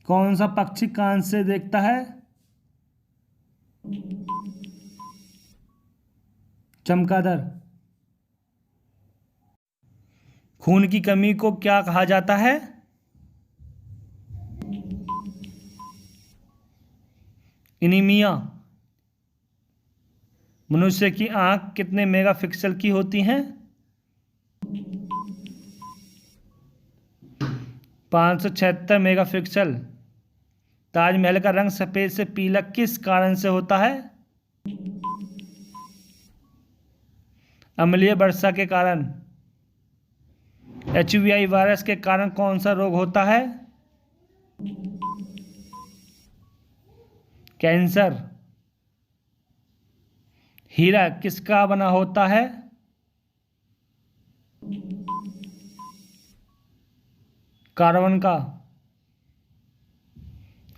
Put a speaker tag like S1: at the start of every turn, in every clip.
S1: कौन सा पक्षी कान से देखता है? चमगादड़। खून की कमी को क्या कहा जाता है? एनीमिया। मनुष्य की आंख कितने मेगापिक्सल की होती हैं? 576 मेगापिक्सल। ताजमहल का रंग सफेद से पीला किस कारण से होता है? अम्लीय वर्षा के कारण। HVI वायरस के कारण कौन सा रोग होता है? कैंसर। हीरा किसका बना होता है? कार्बन का।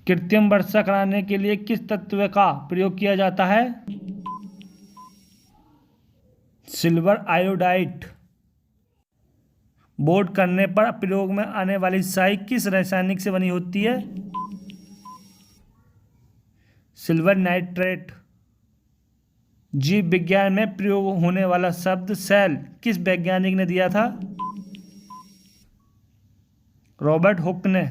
S1: कृत्रिम वर्षा कराने के लिए किस तत्व का प्रयोग किया जाता है? Silver iodide. बोट करने पर प्रयोग में आने वाली स्याही किस रासायनिक से बनी होती है? Silver nitrate. जीव विज्ञान में प्रयोग होने वाला शब्द सेल किस वैज्ञानिक ने दिया था? रॉबर्ट हुक ने।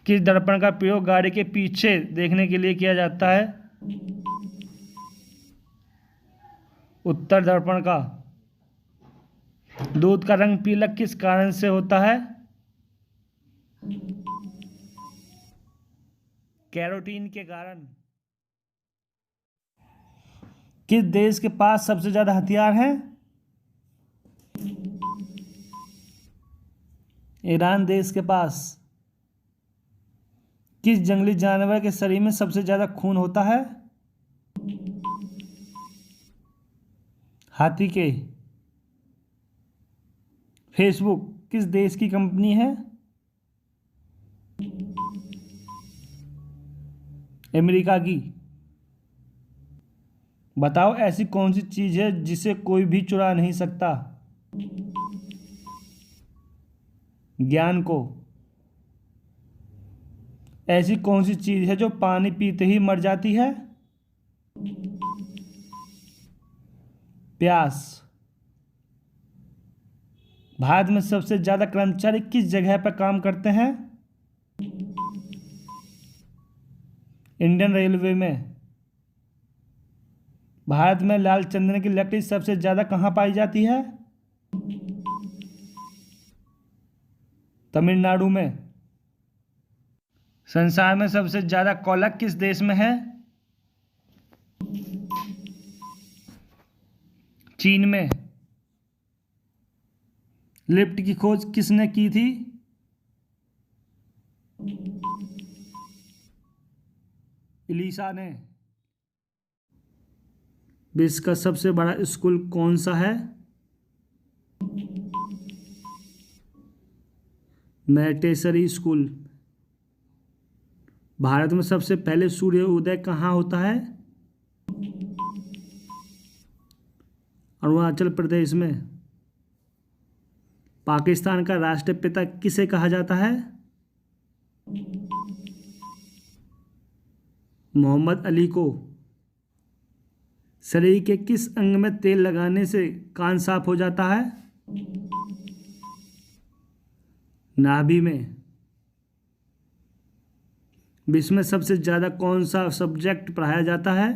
S1: किस दर्पण का प्रयोग गाड़ी के पीछे देखने के लिए किया जाता है? उत्तर दर्पण का। दूध का रंग पीला किस कारण से होता है? कैरोटीन के कारण। किस देश के पास सबसे ज्यादा हथियार हैं? ईरान देश के पास। किस जंगली जानवर के शरीर में सबसे ज्यादा खून होता है? हाथी के। फेसबुक किस देश की कंपनी है? अमेरिका की। बताओ ऐसी कौन सी चीज है जिसे कोई भी चुरा नहीं सकता? ज्ञान को। ऐसी कौन सी चीज है जो पानी पीते ही मर जाती है? प्यास। भारत में सबसे ज्यादा कर्मचारी किस जगह पर काम करते हैं? इंडियन रेलवे में। भारत में लाल चंदन की लकड़ी सबसे ज्यादा कहाँ पाई जाती है? तमिलनाडु में। संसार में सबसे ज्यादा कोयला किस देश में है? चीन में। लिफ्ट की खोज किसने की थी? इलीसा ने। विश्व का सबसे बड़ा स्कूल कौन सा है? मैटेसरी स्कूल। भारत में सबसे पहले सूर्य उदय कहाँ होता है? अरुणाचल प्रदेश में। पाकिस्तान का राष्ट्रपिता किसे कहा जाता है? मोहम्मद अली को। शरीर के किस अंग में तेल लगाने से कान साफ हो जाता है? नाभि में। विश्व में सबसे ज्यादा कौन सा सब्जेक्ट पढ़ाया जाता है?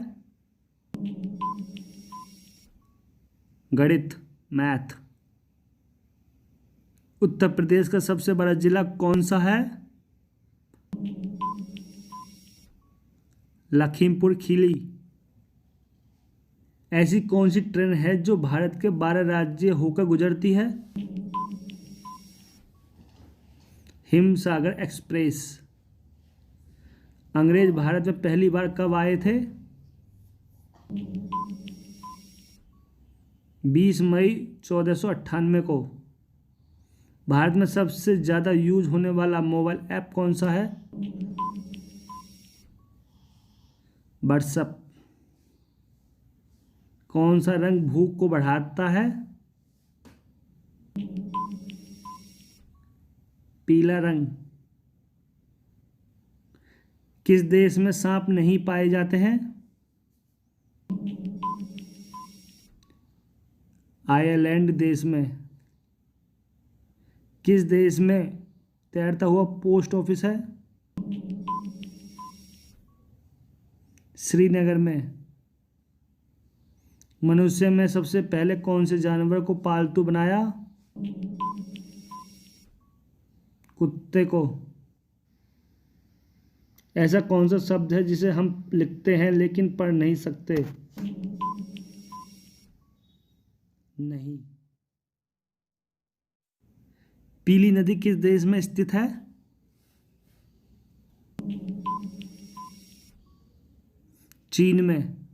S1: गणित, मैथ। उत्तर प्रदेश का सबसे बड़ा जिला कौन सा है? लखीमपुर खीरी। ऐसी कौन सी ट्रेन है जो भारत के 12 राज्य होकर गुजरती है? हिमसागर एक्सप्रेस। अंग्रेज भारत में पहली बार कब आए थे? 20 मई 1498 को। भारत में सबसे ज़्यादा यूज होने वाला मोबाइल ऐप कौन सा है? व्हाट्सएप। कौन सा रंग भूख को बढ़ाता है? पीला रंग। किस देश में सांप नहीं पाए जाते हैं? आयरलैंड देश में। किस देश में तैरता हुआ पोस्ट ऑफिस है? श्रीनगर में। मनुष्य में सबसे पहले कौन से जानवर को पालतू बनाया? कुत्ते को। ऐसा कौन सा शब्द है जिसे हम लिखते हैं लेकिन पढ़ नहीं सकते? नहीं। पीली नदी किस देश में स्थित है? चीन में।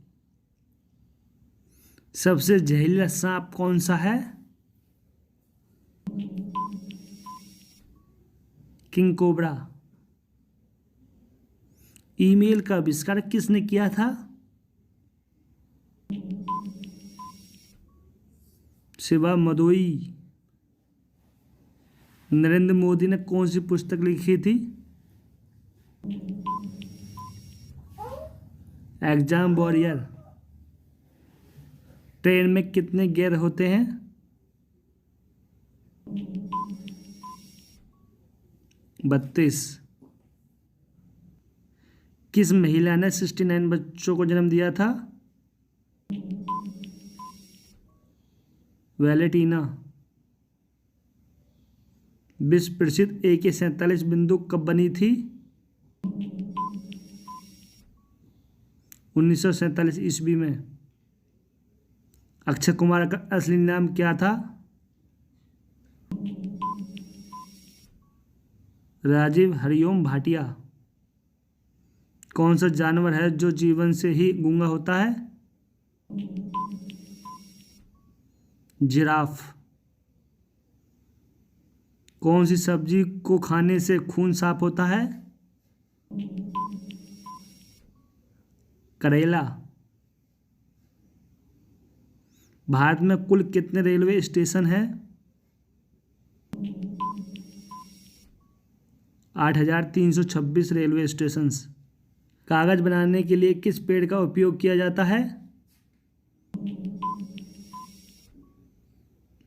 S1: सबसे जहरीला सांप कौन सा है? King cobra. ईमेल का आविष्कार किसने किया था? शिवा मदोई। नरेंद्र मोदी ने कौन सी पुस्तक लिखी थी? Exam warrior. ट्रेन में कितने गियर होते हैं? 32। किस महिला ने 69 बच्चों को जन्म दिया था? वैलेंटीना। विश्व प्रसिद्ध AK-47 बंदूक कब बनी थी? 1947 ईस्वी में। अक्षय कुमार का असली नाम क्या था? राजीव हरिओम भाटिया। कौन सा जानवर है जो जीवन से ही गूंगा होता है? जिराफ। कौन सी सब्जी को खाने से खून साफ होता है? करेला। भारत में कुल कितने रेलवे स्टेशन हैं? 8,326 रेलवे स्टेशंस। कागज बनाने के लिए किस पेड़ का उपयोग किया जाता है?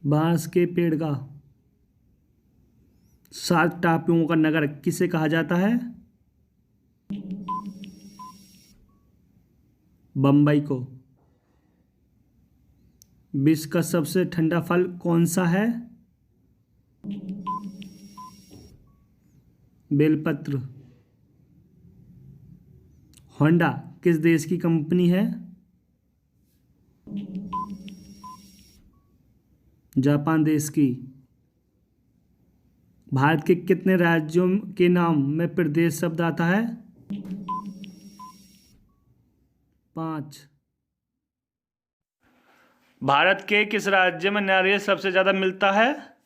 S1: बांस के पेड़ का। 7 टापुओं का नगर किसे कहा जाता है? बम्बई को। विश्व का सबसे ठंडा फल कौन सा है? बेलपत्र। होंडा किस देश की कंपनी है? जापान देश की। भारत के कितने राज्यों के नाम में प्रदेश शब्द आता है? 5। भारत के किस राज्य में नारियल सबसे ज्यादा मिलता है?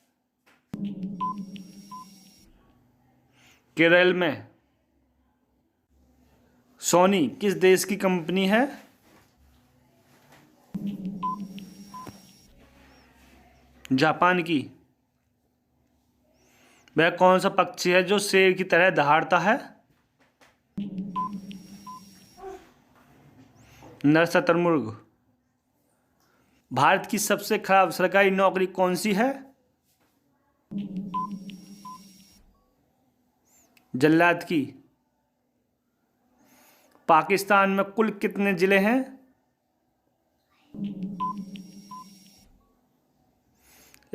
S1: केरल में। सोनी किस देश की कंपनी है? जापान की। वह कौन सा पक्षी है जो शेर की तरह दहाड़ता है? नर शतुरमुर्ग। भारत की सबसे खराब सरकारी नौकरी कौन सी है? जल्लाद की। पाकिस्तान में कुल कितने जिले हैं?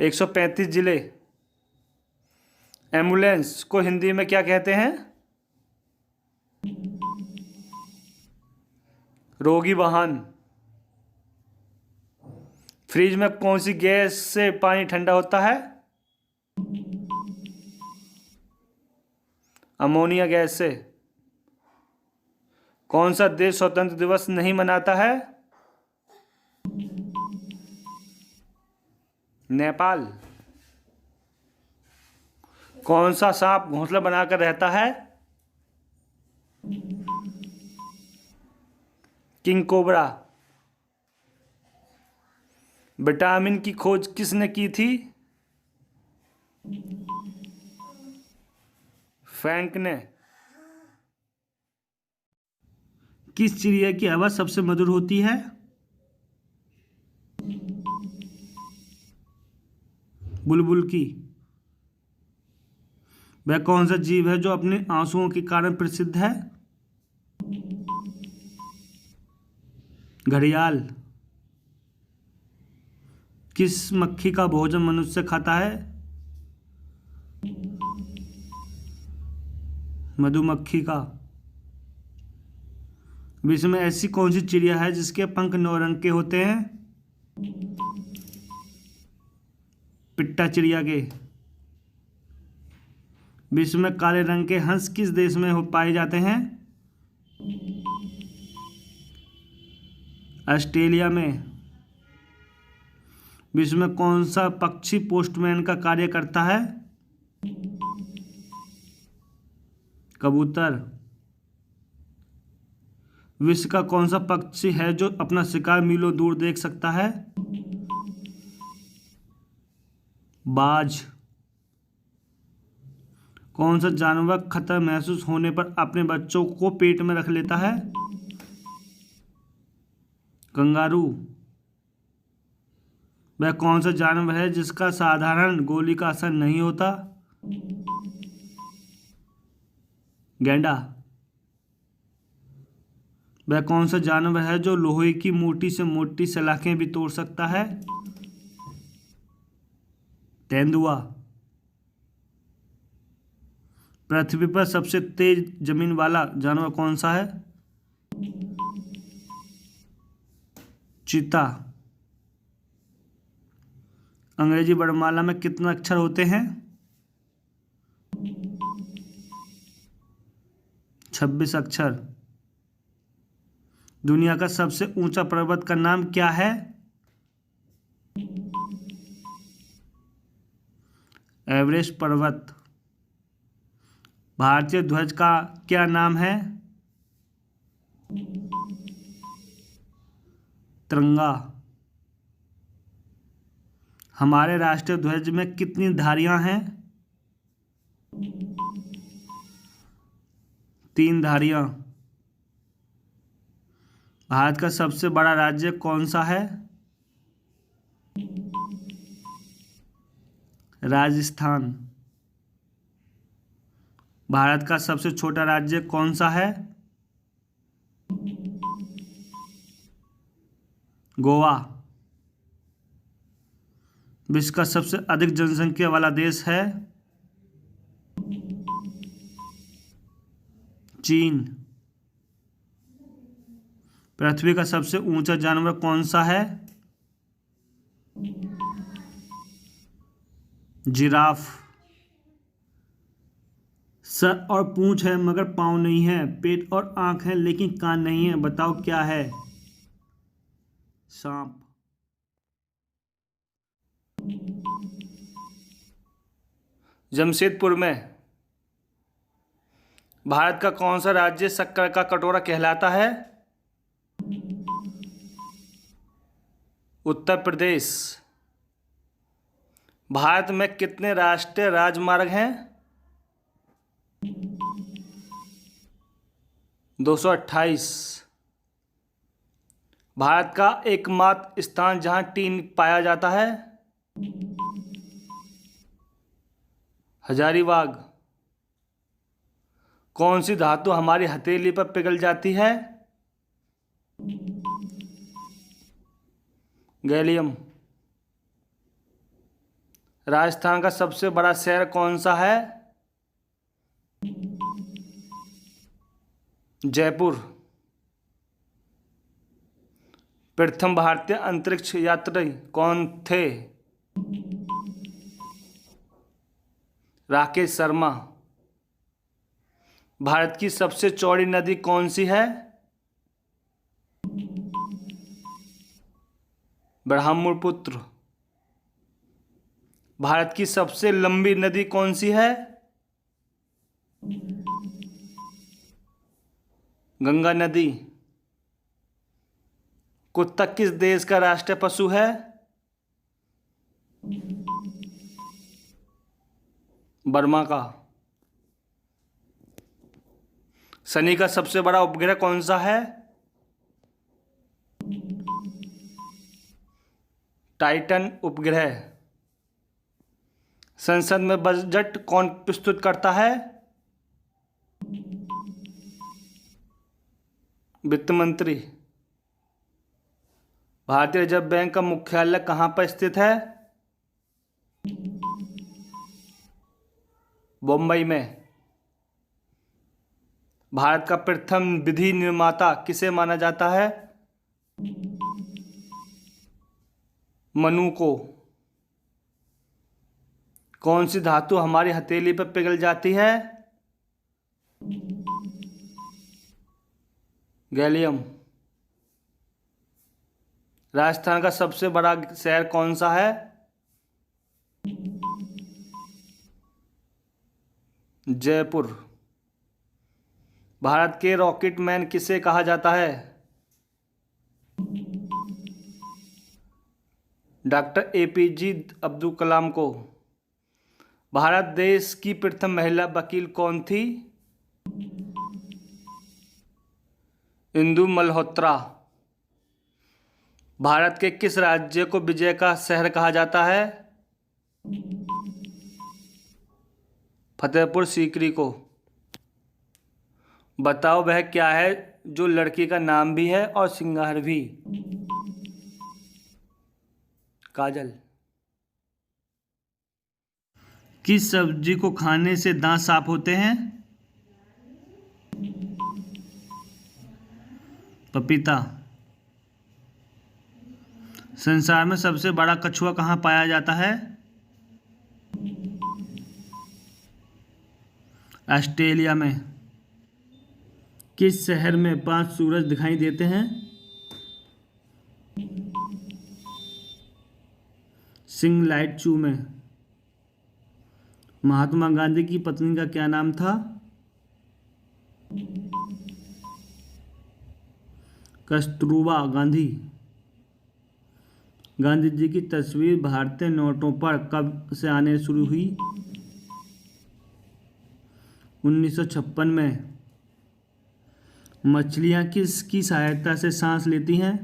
S1: 135 जिले। एम्बुलेंस को हिंदी में क्या कहते हैं? रोगी वाहन। फ्रिज में कौन सी गैस से पानी ठंडा होता है? अमोनिया गैस से। कौन सा देश स्वतंत्र दिवस नहीं मनाता है? नेपाल। कौन सा सांप घोंसला बनाकर रहता है? King cobra. विटामिन की खोज किसने की थी? फ्रैंक ने। किस चिड़िया की आवाज़ सबसे मधुर होती है? बुलबुल की। वह कौन सा जीव है जो अपने आंसुओं के कारण प्रसिद्ध है? घड़ियाल। किस मक्खी का भोजन मनुष्य खाता है? मधुमक्खी का। विश्व में ऐसी कौन सी चिड़िया है जिसके पंख 9 रंग के होते हैं? पिट्टा चिड़िया के। विश्व में काले रंग के हंस किस देश में पाए जाते हैं? ऑस्ट्रेलिया में। विश्व में कौन सा पक्षी पोस्टमैन का कार्य करता है? कबूतर। विश्व का कौन सा पक्षी है जो अपना शिकार मीलों दूर देख सकता है? बाज। कौन सा जानवर खतरा महसूस होने पर अपने बच्चों को पेट में रख लेता है? कंगारू। वह कौन सा जानवर है जिसका साधारण गोली का असर नहीं होता? गैंडा। वह कौन सा जानवर है जो लोहे की मोटी से मोटी सलाखें भी तोड़ सकता है? तेंदुआ। पृथ्वी पर सबसे तेज जमीन वाला जानवर कौन सा है? चीता। अंग्रेजी वर्णमाला में कितने अक्षर होते हैं? 26 अक्षर। दुनिया का सबसे ऊंचा पर्वत का नाम क्या है? एवरेस्ट पर्वत। भारतीय ध्वज का क्या नाम है? तिरंगा। हमारे राष्ट्रीय ध्वज में कितनी धारियां हैं? 3 धारियां। भारत का सबसे बड़ा राज्य कौन सा है? राजस्थान। भारत का सबसे छोटा राज्य कौन सा है? गोवा। विश्व का सबसे अधिक जनसंख्या वाला देश है? चीन। पृथ्वी का सबसे ऊंचा जानवर कौन सा है? जिराफ। सर और पूंछ है मगर पाँव नहीं है, पेट और आंख है लेकिन कान नहीं है, बताओ क्या है? सांप। जमशेदपुर में भारत का कौन सा राज्य शक्कर का कटोरा कहलाता है? उत्तर प्रदेश। भारत में कितने राष्ट्रीय राजमार्ग हैं? 228। भारत का एकमात्र स्थान जहां टीन पाया जाता है? हजारीबाग। कौन सी धातु हमारी हथेली पर पिघल जाती है? गैलियम। राजस्थान का सबसे बड़ा शहर कौन सा है? जयपुर। प्रथम भारतीय अंतरिक्ष यात्री कौन थे? राकेश शर्मा। भारत की सबसे चौड़ी नदी कौन सी है? ब्रह्मपुत्र। भारत की सबसे लंबी नदी कौन सी है? गंगा नदी। कुत्ता किस देश का राष्ट्रीय पशु है? बर्मा का। शनि का सबसे बड़ा उपग्रह कौन सा है? टाइटन उपग्रह। संसद में बजट कौन प्रस्तुत करता है? वित्त मंत्री। भारतीय रिजर्व बैंक का मुख्यालय कहाँ पर स्थित है? बम्बई में। भारत का प्रथम विधि निर्माता किसे माना जाता है? मनु को। कौन सी धातु हमारी हथेली पर पिघल जाती है? गैलियम। राजस्थान का सबसे बड़ा शहर कौन सा है? जयपुर। भारत के रॉकेट मैन किसे कहा जाता है? डॉक्टर एपीजे अब्दुल कलाम को। भारत देश की प्रथम महिला वकील कौन थी? इंदु मल्होत्रा। भारत के किस राज्य को विजय का शहर कहा जाता है? फतेहपुर सीकरी को। बताओ वह क्या है जो लड़की का नाम भी है और श्रृंगार भी? काजल। किस सब्जी को खाने से दांत साफ होते हैं? पपीता। संसार में सबसे बड़ा कछुआ कहाँ पाया जाता है? ऑस्ट्रेलिया में। किस शहर में 5 सूरज दिखाई देते हैं? सिंगलाइटचू में। महात्मा गांधी की पत्नी का क्या नाम था? कस्तूरबा गांधी। गांधी जी की तस्वीर भारतीय नोटों पर कब से आने शुरू हुई? 1956 में। मछलियां किसकी सहायता से सांस लेती हैं?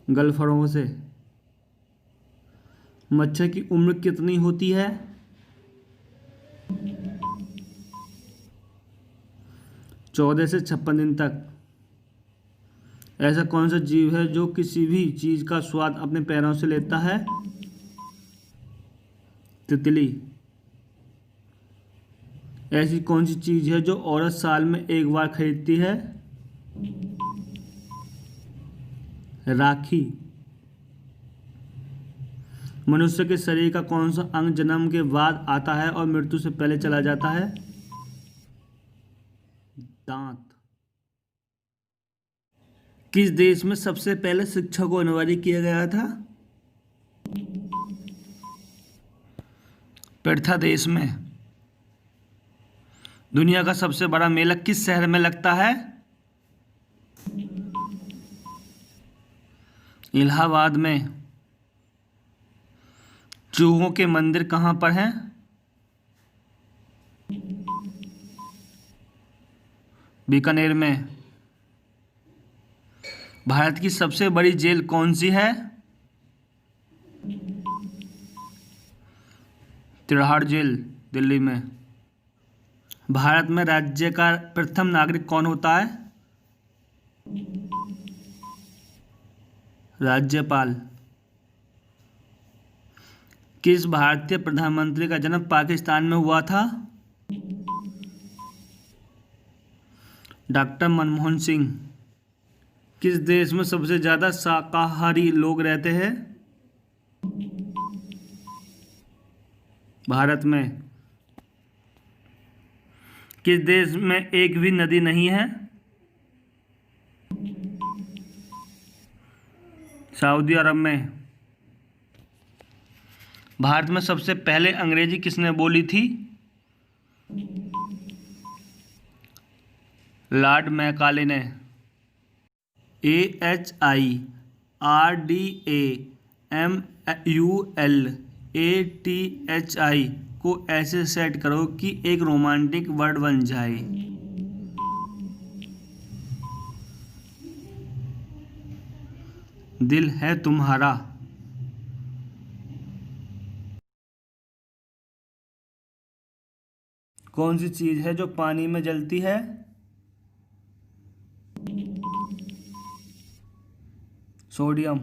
S1: गल्फड़ों से। मच्छर की उम्र कितनी होती है? 14 से 56 दिन तक। ऐसा कौन सा जीव है जो किसी भी चीज का स्वाद अपने पैरों से लेता है? तितली। ऐसी कौन सी चीज है जो औरत साल में एक बार खरीदती है? राखी। मनुष्य के शरीर का कौन सा अंग जन्म के बाद आता है और मृत्यु से पहले चला जाता है? दांत। किस देश में सबसे पहले शिक्षा को अनिवार्य किया गया था? प्रथा देश में। दुनिया का सबसे बड़ा मेला किस शहर में लगता है? इलाहाबाद में। चूहों के मंदिर कहाँ पर हैं? बीकानेर में। भारत की सबसे बड़ी जेल कौन सी है? तिहाड़ जेल, दिल्ली में। भारत में राज्य का प्रथम नागरिक कौन होता है? राज्यपाल। किस भारतीय प्रधानमंत्री का जन्म पाकिस्तान में हुआ था? डॉक्टर मनमोहन सिंह। किस देश में सबसे ज़्यादा शाकाहारी लोग रहते हैं? भारत में। किस देश में एक भी नदी नहीं है? सऊदी अरब में। भारत में सबसे पहले अंग्रेजी किसने बोली थी? लॉर्ड मैकाले ने। AHIRDAMULATHI को ऐसे सेट करो कि एक रोमांटिक वर्ड बन जाए। दिल है तुम्हारा। कौन सी चीज है जो पानी में जलती है? सोडियम।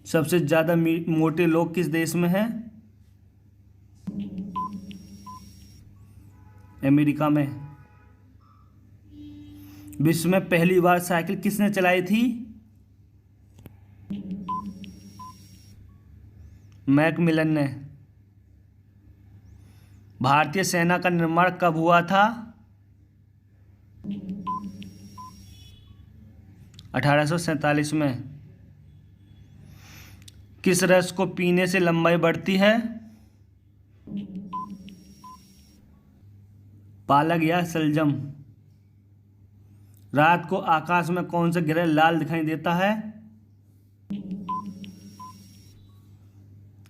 S1: सबसे ज्यादा मोटे लोग किस देश में हैं? अमेरिका में। विश्व में पहली बार साइकिल किसने चलाई थी? मैकमिलन ने। भारतीय सेना का निर्माण कब हुआ था? 1847 में। किस रस को पीने से लंबाई बढ़ती है? पालक या शलजम। रात को आकाश में कौन सा ग्रह लाल दिखाई देता है?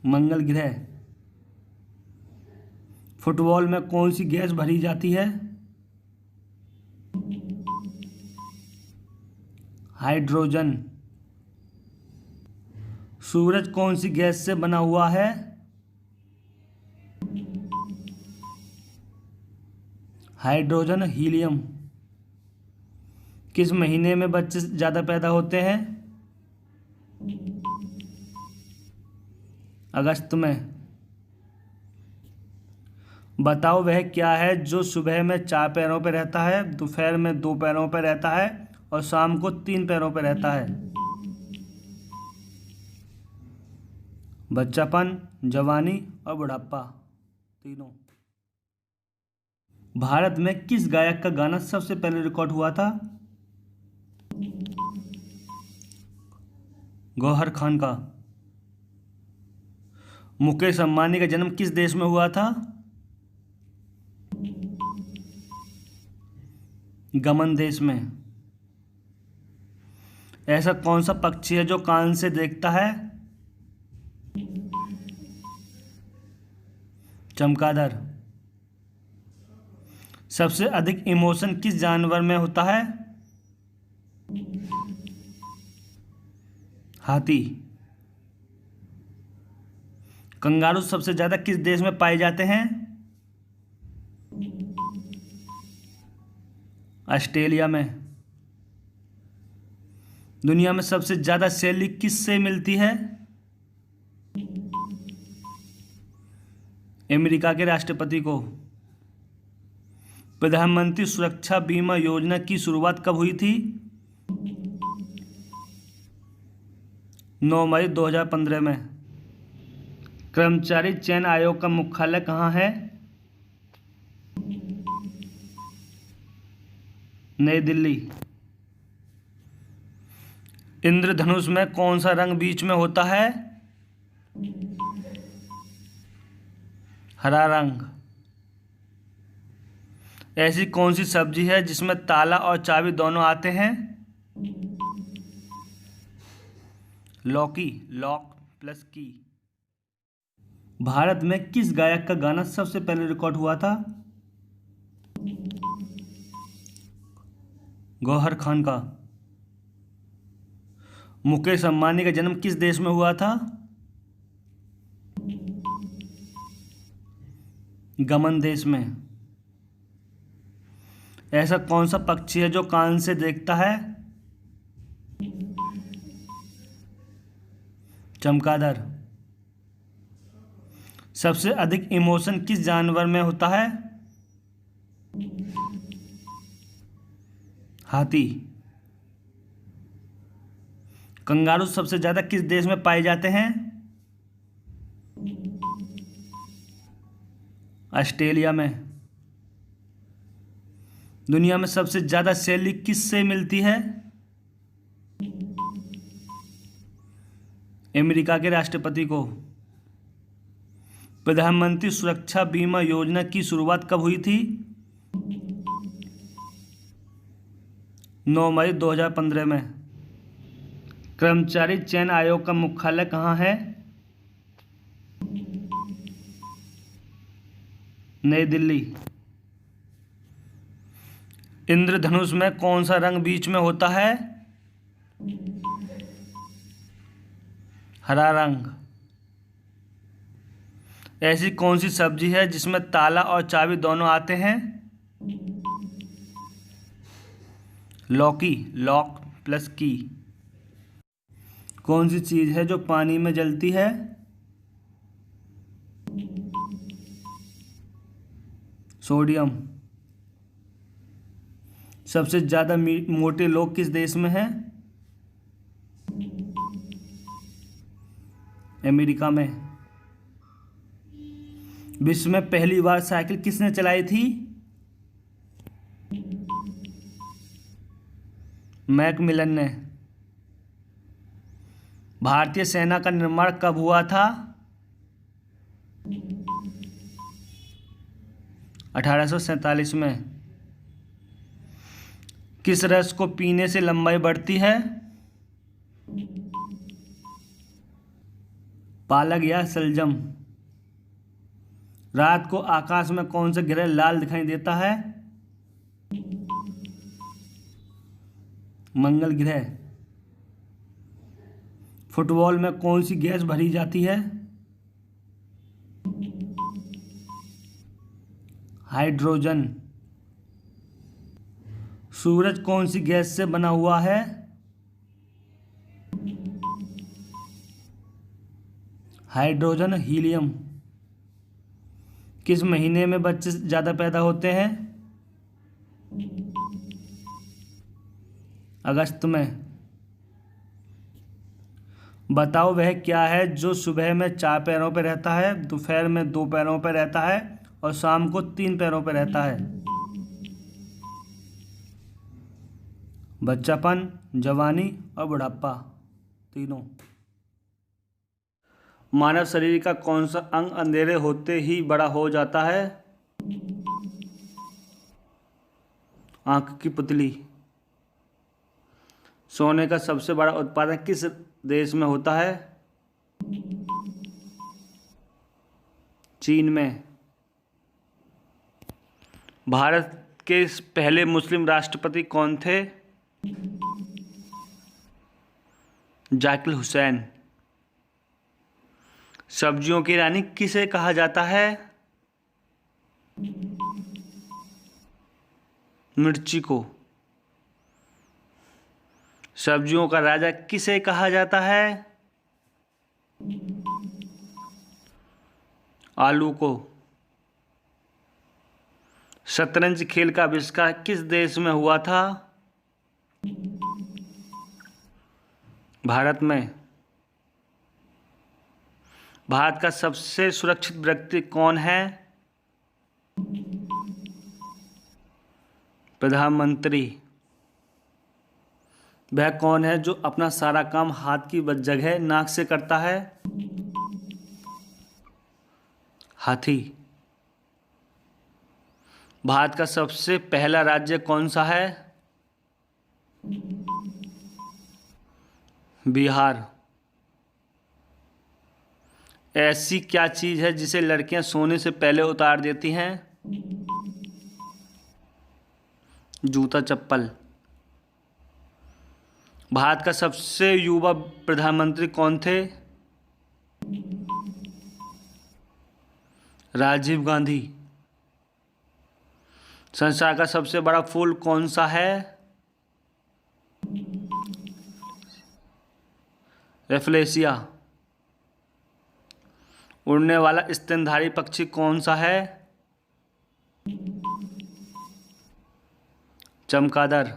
S1: मंगल ग्रह। फुटबॉल में कौन सी गैस भरी जाती है? हाइड्रोजन। सूरज कौन सी गैस से बना हुआ है? Hydrogen helium. किस महीने में बच्चे ज़्यादा पैदा होते हैं? अगस्त में। बताओ वह क्या है जो सुबह में 4 पैरों पर रहता है, दोपहर में 2 पैरों पर रहता है और शाम को 3 पैरों पर रहता है? बच्चापन, जवानी और बुढ़ापा, तीनों। भारत में किस गायक का गाना सबसे पहले रिकॉर्ड हुआ था? गौहर खान का। मुकेश अंबानी का जन्म किस देश में हुआ था? गमन देश में। ऐसा कौन सा पक्षी है जो कान से देखता है? चमगादड़। सबसे अधिक इमोशन किस जानवर में होता है? हाथी। कंगारू सबसे ज्यादा किस देश में पाए जाते हैं? ऑस्ट्रेलिया में। दुनिया में सबसे ज्यादा सैलरी किससे मिलती है? अमेरिका के राष्ट्रपति को। प्रधानमंत्री सुरक्षा बीमा योजना की शुरुआत कब हुई थी? 9 मई 2015 में। कर्मचारी चयन आयोग का मुख्यालय कहाँ है? नई दिल्ली। इंद्रधनुष में कौन सा रंग बीच में होता है? हरा रंग। ऐसी कौन सी सब्जी है जिसमें ताला और चाबी दोनों आते हैं? लौकी। लॉक प्लस की। भारत में किस गायक का गाना सबसे पहले रिकॉर्ड हुआ था? गौहर खान का। मुकेश अंबानी का जन्म किस देश में हुआ था? गमन देश में। ऐसा कौन सा पक्षी है जो कान से देखता है? चमगादड़। सबसे अधिक इमोशन किस जानवर में होता है? हाथी। कंगारू सबसे ज्यादा किस देश में पाए जाते हैं? ऑस्ट्रेलिया में। दुनिया में सबसे ज्यादा सैलरी किससे मिलती है? अमेरिका के राष्ट्रपति को। प्रधानमंत्री सुरक्षा बीमा योजना की शुरुआत कब हुई थी? 9 मई 2015 में। कर्मचारी चयन आयोग का मुख्यालय कहाँ है? नई दिल्ली। इंद्रधनुष में कौन सा रंग बीच में होता है? हरा रंग। ऐसी कौन सी सब्जी है जिसमें ताला और चाबी दोनों आते हैं? लौकी, लॉक प्लस की। कौन सी चीज है जो पानी में जलती है? सोडियम। सबसे ज्यादा मोटे लोग किस देश में हैं? अमेरिका में। विश्व में पहली बार साइकिल किसने चलाई थी? मैकमिलन ने। भारतीय सेना का निर्माण कब हुआ था? 1847 में। किस रस को पीने से लंबाई बढ़ती है? पालक या शलजम। रात को आकाश में कौन सा ग्रह लाल दिखाई देता है? मंगल ग्रह। फुटबॉल में कौन सी गैस भरी जाती है? हाइड्रोजन। सूरज कौन सी गैस से बना हुआ है? Hydrogen, helium. किस महीने में बच्चे ज़्यादा पैदा होते हैं? अगस्त में। बताओ वह क्या है जो सुबह में 4 पैरों पर रहता है, दोपहर में 2 पैरों पर रहता है और शाम को 3 पैरों पर रहता है? बच्चापन, जवानी और बुढ़ापा, तीनों। मानव शरीर का कौन सा अंग अंधेरे होते ही बड़ा हो जाता है? आंख की पुतली। सोने का सबसे बड़ा उत्पादन किस देश में होता है? चीन में। भारत के पहले मुस्लिम राष्ट्रपति कौन थे? जाकिर हुसैन। सब्जियों की रानी किसे कहा जाता है? मिर्ची को। सब्जियों का राजा किसे कहा जाता है? आलू को। शतरंज खेल का आविष्कार किस देश में हुआ था? भारत में। भारत का सबसे सुरक्षित व्यक्ति कौन है? प्रधानमंत्री। वह कौन है जो अपना सारा काम हाथ की जगह नाक से करता है? हाथी। भारत का सबसे पहला राज्य कौन सा है? बिहार। ऐसी क्या चीज है जिसे लड़कियां सोने से पहले उतार देती हैं? जूता चप्पल। भारत का सबसे युवा प्रधानमंत्री कौन थे? राजीव गांधी। संसार का सबसे बड़ा फूल कौन सा है? रेफ्लेशिया। उड़ने वाला स्तनधारी पक्षी कौन सा है? चमगादड़।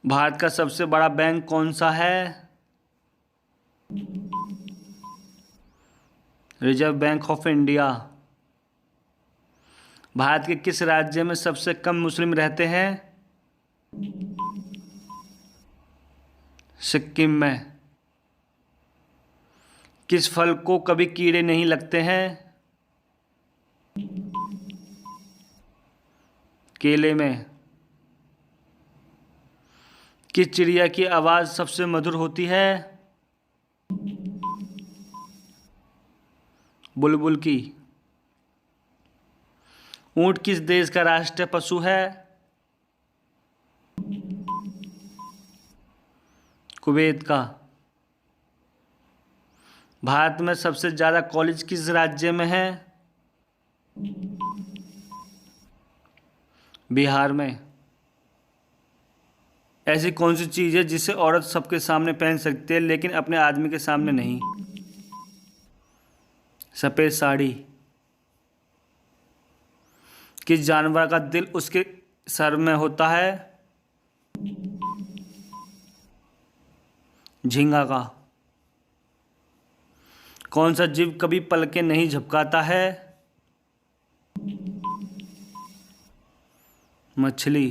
S1: भारत का सबसे बड़ा बैंक कौन सा है? Reserve bank of India. Bharat के किस राज्य में सबसे कम मुस्लिम रहते हैं? सिक्किम में। किस फल को कभी कीड़े नहीं लगते हैं? केले में। किस चिड़िया की आवाज़ सबसे मधुर होती है? बुलबुल की। ऊंट किस देश का राष्ट्रीय पशु है? कुवैत का। भारत में सबसे ज़्यादा कॉलेज किस राज्य में है? बिहार में। ऐसी कौन सी चीज़ है जिसे औरत सबके सामने पहन सकती है लेकिन अपने आदमी के सामने नहीं? सफ़ेद साड़ी। किस जानवर का दिल उसके सर में होता है? झींगा का। कौन सा जीव कभी पलकें नहीं झपकाता है? मछली।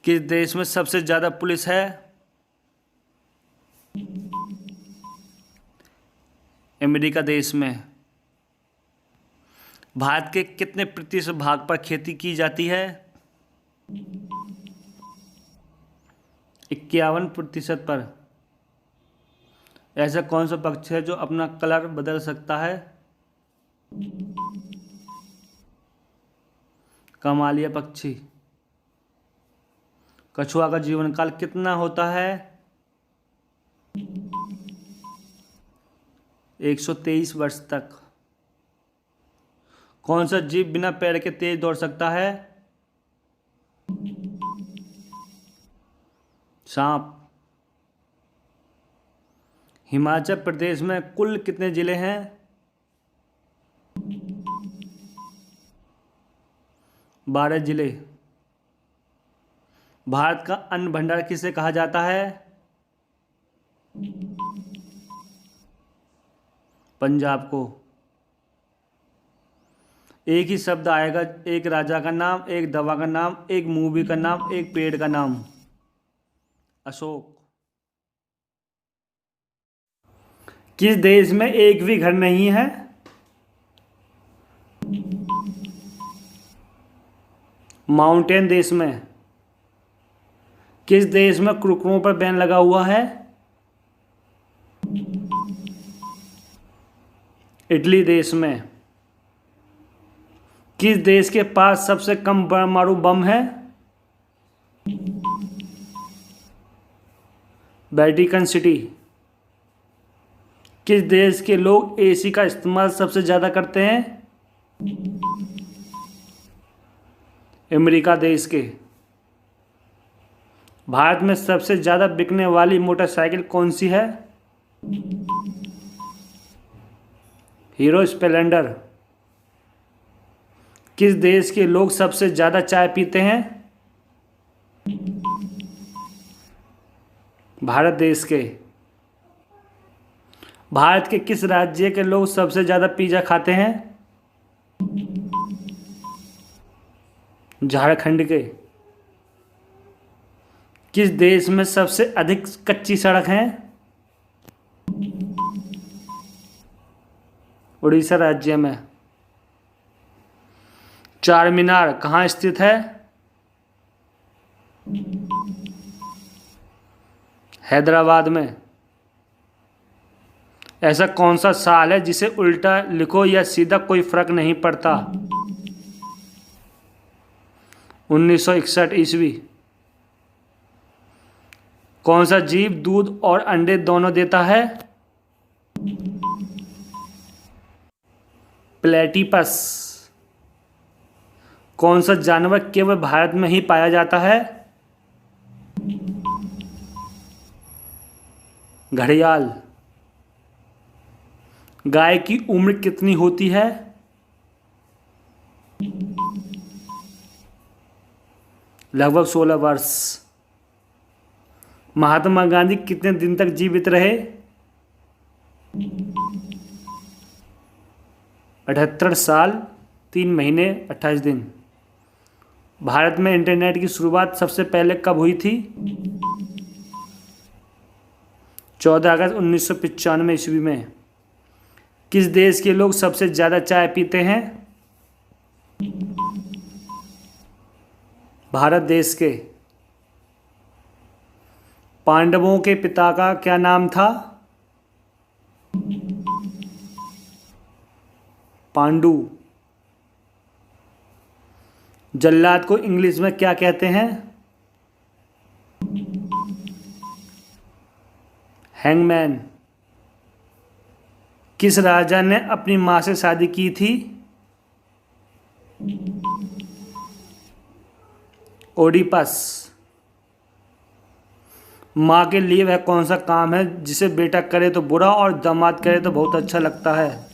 S1: किस देश में सबसे ज़्यादा पुलिस है? अमेरिका देश में। भारत के कितने प्रतिशत भाग पर खेती की जाती है? 51% पर। ऐसा कौन सा पक्षी है जो अपना कलर बदल सकता है? कमालिया पक्षी। कछुआ का जीवन काल कितना होता है? 123 वर्ष तक। कौन सा जीव बिना पैर के तेज दौड़ सकता है? सांप। हिमाचल प्रदेश में कुल कितने जिले हैं? 12 जिले। भारत का अन्न भंडार किसे कहा जाता है? पंजाब को। एक ही शब्द आएगा, एक राजा का नाम, एक दवा का नाम, एक मूवी का नाम, एक पेड़ का नाम। अशोक। किस देश में एक भी घर नहीं है? माउंटेन देश में। किस देश में कुरकुरों पर बैन लगा हुआ है? इटली देश में। किस देश के पास सबसे कम परमाणु बम है? Vatican city. किस देश के लोग एसी का इस्तेमाल सबसे ज़्यादा करते हैं? अमेरिका देश के। भारत में सबसे ज़्यादा बिकने वाली मोटरसाइकिल कौन सी है? Hero Splendor. किस देश के लोग सबसे ज़्यादा चाय पीते हैं? भारत देश के। भारत के किस राज्य के लोग सबसे ज़्यादा पिज़्ज़ा खाते हैं? झारखंड के। किस देश में सबसे अधिक कच्ची सड़क है? उड़ीसा राज्य में। चार मीनार कहाँ स्थित है? हैदराबाद में। ऐसा कौन सा साल है जिसे उल्टा लिखो या सीधा कोई फर्क नहीं पड़ता? 1961 ईस्वी। कौन सा जीव दूध और अंडे दोनों देता है? प्लेटिपस। कौन सा जानवर केवल भारत में ही पाया जाता है? घड़ियाल। गाय की उम्र कितनी होती है? लगभग 16 वर्ष। महात्मा गांधी कितने दिन तक जीवित रहे? 78 साल 3 महीने 28 दिन। भारत में इंटरनेट की शुरुआत सबसे पहले कब हुई थी? 14 अगस्त 1995 ईस्वी में। किस देश के लोग सबसे ज़्यादा चाय पीते हैं? भारत देश के। पांडवों के पिता का क्या नाम था? पांडु। जल्लाद को इंग्लिश में क्या कहते हैं? हैंगमैन। किस राजा ने अपनी माँ से शादी की थी? ओडिपस। माँ के लिए वह कौन सा काम है जिसे बेटा करे तो बुरा और दामाद करे तो बहुत अच्छा लगता है?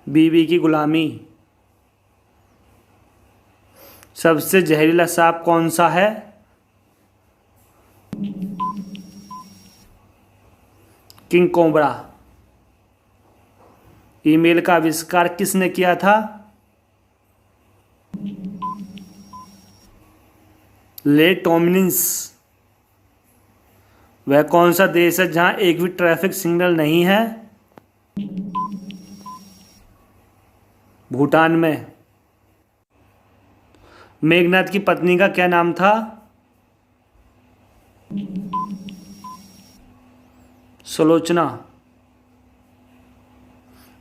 S1: बीवी की गुलामी। सबसे जहरीला सांप कौन सा है? King cobra. ईमेल का आविष्कार किसने किया था? ले टॉमिन्स। वह कौन सा देश है जहां एक भी ट्रैफिक सिग्नल नहीं है? भूटान में। मेघनाथ की पत्नी का क्या नाम था? सुलोचना।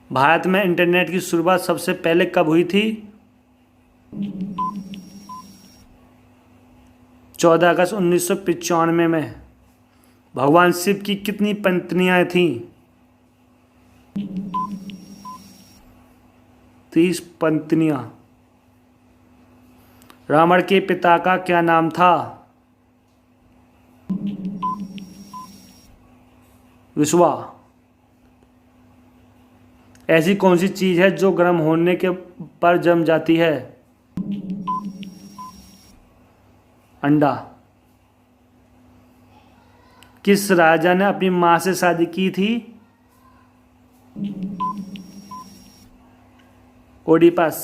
S1: भारत में इंटरनेट की शुरुआत सबसे पहले कब हुई थी? 14 अगस्त 1995 में। भगवान शिव की कितनी पत्नियां थीं? 30 पत्नियां। रावण के पिता का क्या नाम था? विश्वा। ऐसी कौन सी चीज है जो गर्म होने के पर जम जाती है? अंडा। किस राजा ने अपनी मां से शादी की थी? ओडिपस।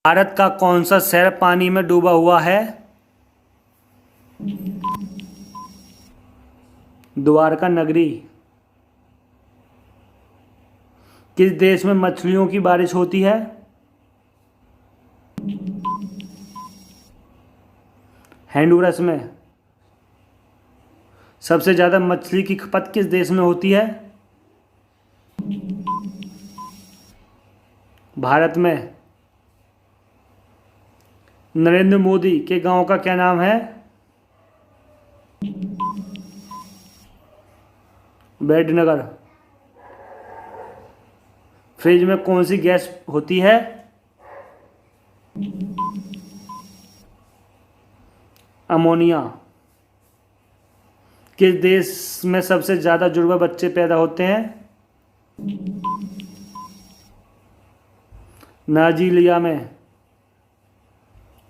S1: भारत का कौन सा शहर पानी में डूबा हुआ है? द्वारका नगरी। किस देश में मछलियों की बारिश होती है? होंडुरस में। सबसे ज्यादा मछली की खपत किस देश में होती है? भारत में। नरेंद्र मोदी के गांव का क्या नाम है? बैडनगर। फ्रिज में कौन सी गैस होती है? अमोनिया। किस देश में सबसे ज्यादा जुड़वा बच्चे पैदा होते हैं? नाइजीरिया में।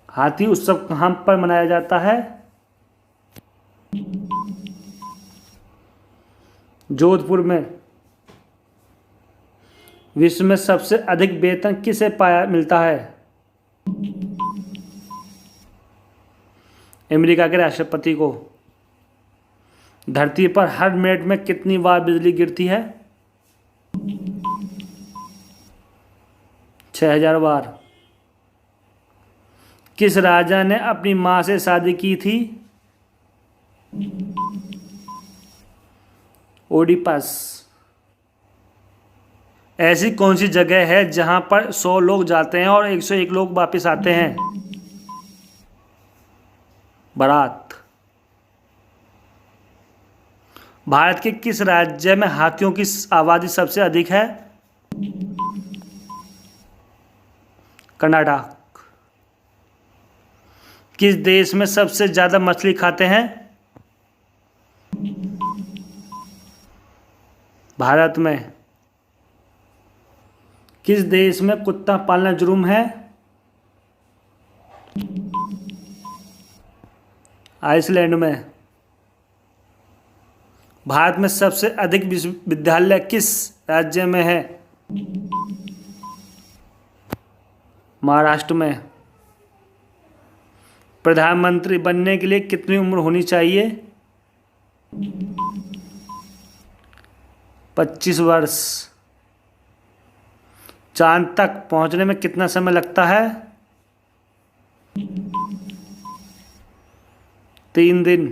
S1: हाथी उत्सव कहां पर मनाया जाता है? जोधपुर में। विश्व में सबसे अधिक वेतन किसे पाया मिलता है? अमेरिका के राष्ट्रपति को। धरती पर हर मिनट में कितनी बार बिजली गिरती है? 6000 बार। किस राजा ने अपनी मां से शादी की थी? ओडिपस। ऐसी कौन सी जगह है जहां पर 100 लोग जाते हैं और 101 लोग वापस आते हैं? बारात। भारत के किस राज्य में हाथियों की आबादी सबसे अधिक है? कर्नाटक। किस देश में सबसे ज्यादा मछली खाते हैं? भारत में। किस देश में कुत्ता पालना जुर्म है? आइसलैंड में। भारत में सबसे अधिक विश्वविद्यालय किस राज्य में है? महाराष्ट्र में। प्रधानमंत्री बनने के लिए कितनी उम्र होनी चाहिए? 25 वर्ष। चांद तक पहुंचने में कितना समय लगता है? 3 दिन।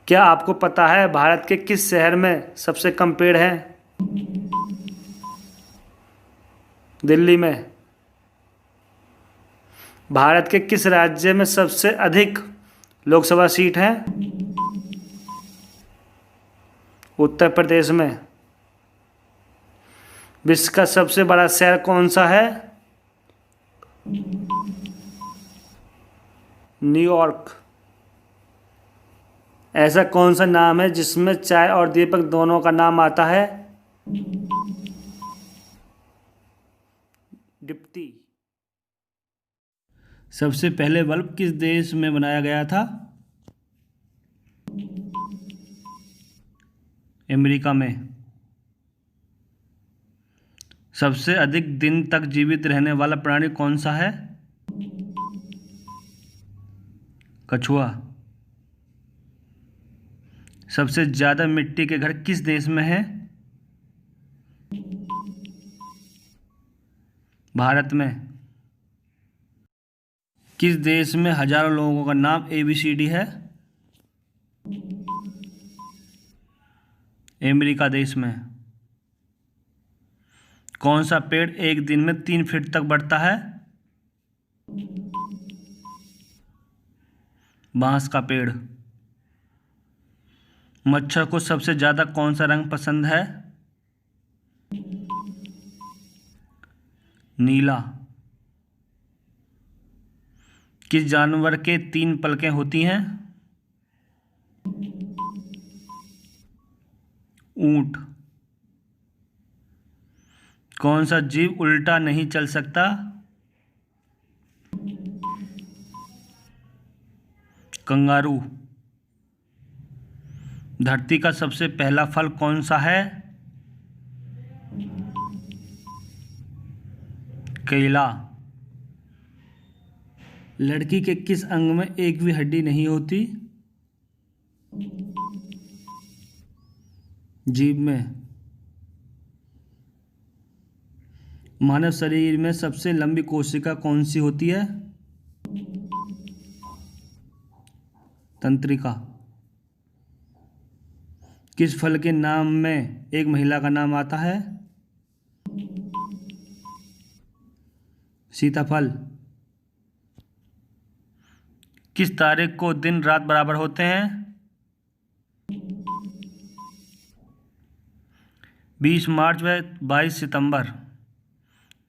S1: क्या आपको पता है भारत के किस शहर में सबसे कम पेड़ हैं? दिल्ली में। भारत के किस राज्य में सबसे अधिक लोकसभा सीट हैं? उत्तर प्रदेश में। विश्व का सबसे बड़ा शहर कौन सा है? न्यूयॉर्क। ऐसा कौन सा नाम है जिसमें चाय और दीपक दोनों का नाम आता है? डिप्टी। सबसे पहले बल्ब किस देश में बनाया गया था? अमेरिका में। सबसे अधिक दिन तक जीवित रहने वाला प्राणी कौन सा है? कछुआ। सबसे ज़्यादा मिट्टी के घर किस देश में है? भारत में। किस देश में हजारों लोगों का नाम ABCD है? अमेरिका देश में। कौन सा पेड़ एक दिन में 3 फीट तक बढ़ता है? बांस का पेड़। मच्छर को सबसे ज़्यादा कौन सा रंग पसंद है? नीला। किस जानवर के 3 पलकें होती हैं? ऊंट। कौन सा जीव उल्टा नहीं चल सकता? कंगारू। धरती का सबसे पहला फल कौन सा है? केला। लड़की के किस अंग में एक भी हड्डी नहीं होती? जीभ में। मानव शरीर में सबसे लंबी कोशिका कौन सी होती है? तंत्रिका। किस फल के नाम में एक महिला का नाम आता है? सीताफल। किस तारीख को दिन रात बराबर होते हैं? 20 मार्च व 22 सितंबर।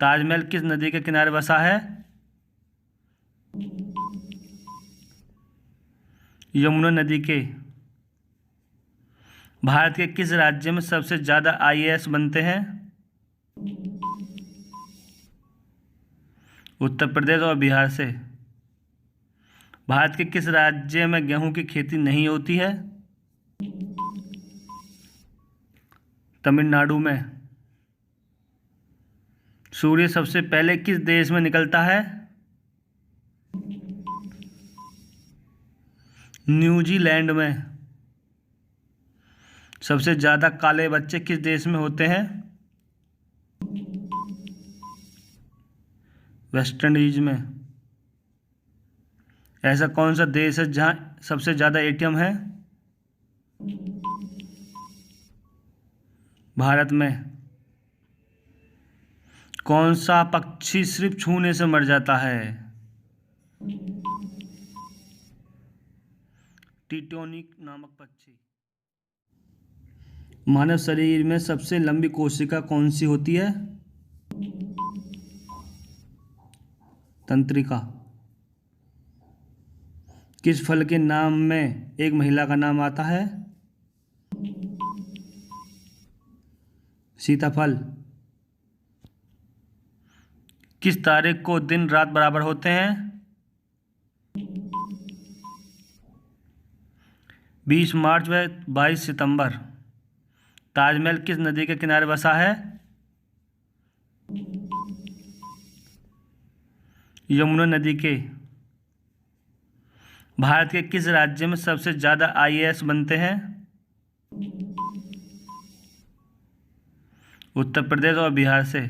S1: ताजमहल किस नदी के किनारे बसा है? यमुना नदी के। भारत के किस राज्य में सबसे ज़्यादा IAS बनते हैं? उत्तर प्रदेश और बिहार से। भारत के किस राज्य में गेहूं की खेती नहीं होती है? तमिलनाडु में। सूर्य सबसे पहले किस देश में निकलता है? न्यूजीलैंड में। सबसे ज़्यादा काले बच्चे किस देश में होते हैं? वेस्ट इंडीज में। ऐसा कौन सा देश है जहाँ सबसे ज़्यादा ATM है? भारत में। कौन सा पक्षी सिर्फ छूने से मर जाता है? टिटोनिक नामक पक्षी। मानव शरीर में सबसे लंबी कोशिका कौन सी होती है? तंत्रिका। किस फल के नाम में एक महिला का नाम आता है? सीताफल। किस तारीख को दिन रात बराबर होते हैं? 20 मार्च व 22 सितंबर। ताजमहल किस नदी के किनारे बसा है? यमुना नदी के। भारत के किस राज्य में सबसे ज़्यादा IAS बनते हैं? उत्तर प्रदेश और बिहार से।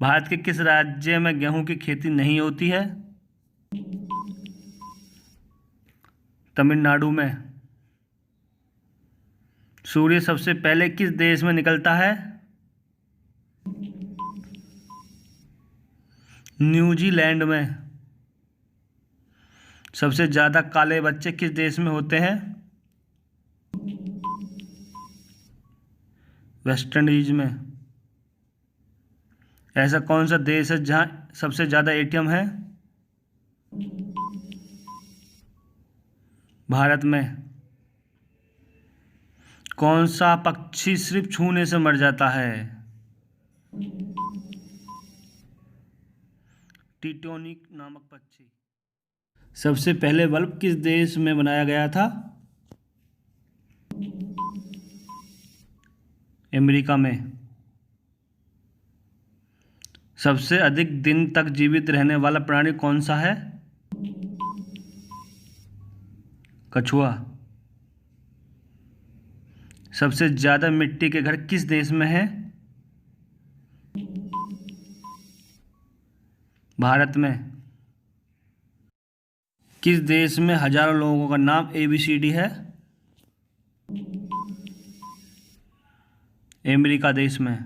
S1: भारत के किस राज्य में गेहूं की खेती नहीं होती है? तमिलनाडु में। सूर्य सबसे पहले किस देश में निकलता है? न्यूजीलैंड में। सबसे ज़्यादा काले बच्चे किस देश में होते हैं? वेस्ट इंडीज में। ऐसा कौन सा देश है जहां सबसे ज़्यादा एटीएम है? भारत में। कौन सा पक्षी सिर्फ छूने से मर जाता है? टिटोनिक नामक पक्षी। सबसे पहले बल्ब किस देश में बनाया गया था? अमेरिका में। सबसे अधिक दिन तक जीवित रहने वाला प्राणी कौन सा है? कछुआ। सबसे ज्यादा मिट्टी के घर किस देश में है? भारत में। किस देश में हजारों लोगों का नाम ABCD है? अमेरिका देश में।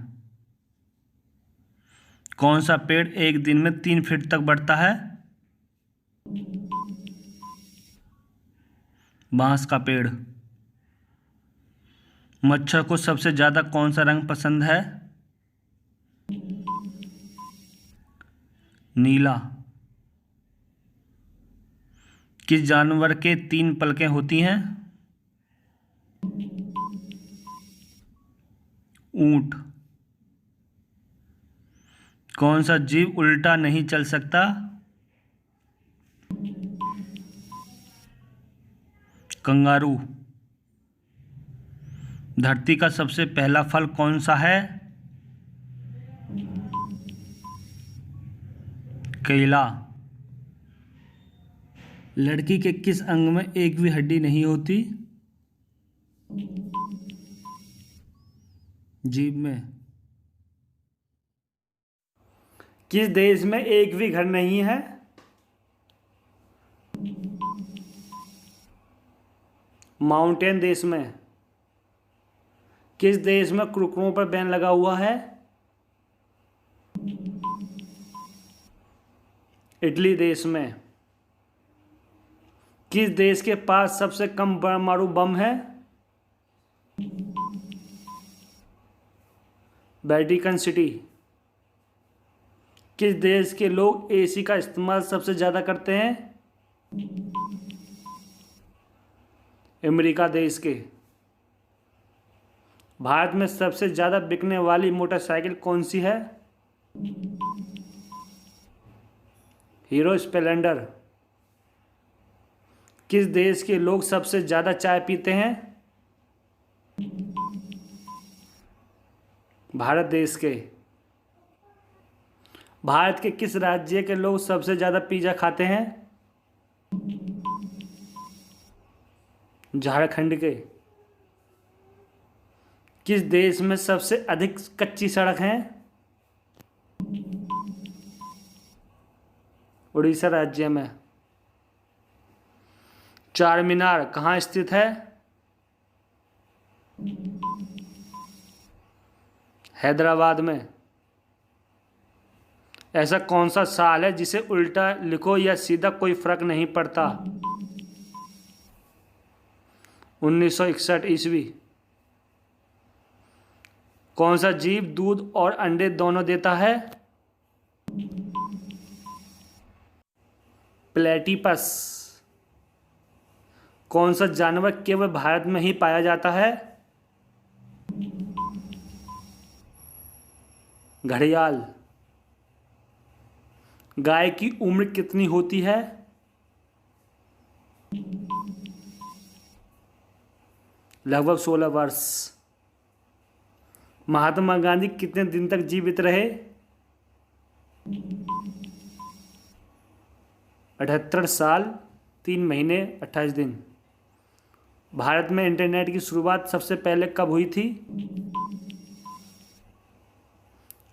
S1: कौन सा पेड़ एक दिन में 3 फीट तक बढ़ता है? बांस का पेड़। मच्छर को सबसे ज्यादा कौन सा रंग पसंद है? नीला। किस जानवर के 3 पलकें होती हैं? ऊंट। कौन सा जीव उल्टा नहीं चल सकता? कंगारू। धरती का सबसे पहला फल कौन सा है? केला। लड़की के किस अंग में एक भी हड्डी नहीं होती? जीभ में। किस देश में एक भी घर नहीं है? माउंटेन देश में। किस देश में कुरकुरों पर बैन लगा हुआ है? इटली देश में। किस देश के पास सबसे कम परमाणु बम है? Vatican city. किस देश के लोग AC का इस्तेमाल सबसे ज़्यादा करते हैं? अमेरिका देश के। भारत में सबसे ज़्यादा बिकने वाली मोटरसाइकिल कौन सी है? Hero Splendor. किस देश के लोग सबसे ज़्यादा चाय पीते हैं? भारत देश के। भारत के किस राज्य के लोग सबसे ज़्यादा पिज़्ज़ा खाते हैं? झारखंड के। किस देश में सबसे अधिक कच्ची सड़क हैं? उड़ीसा राज्य में। चार मीनार कहाँ स्थित है? हैदराबाद में। ऐसा कौन सा साल है जिसे उल्टा लिखो या सीधा कोई फर्क नहीं पड़ता? 1961 ईस्वी। कौन सा जीव दूध और अंडे दोनों देता है? प्लेटिपस। कौन सा जानवर केवल भारत में ही पाया जाता है? घड़ियाल। गाय की उम्र कितनी होती है? लगभग 16 वर्ष। महात्मा गांधी कितने दिन तक जीवित रहे? 78 साल 3 महीने 28 दिन। भारत में इंटरनेट की शुरुआत सबसे पहले कब हुई थी?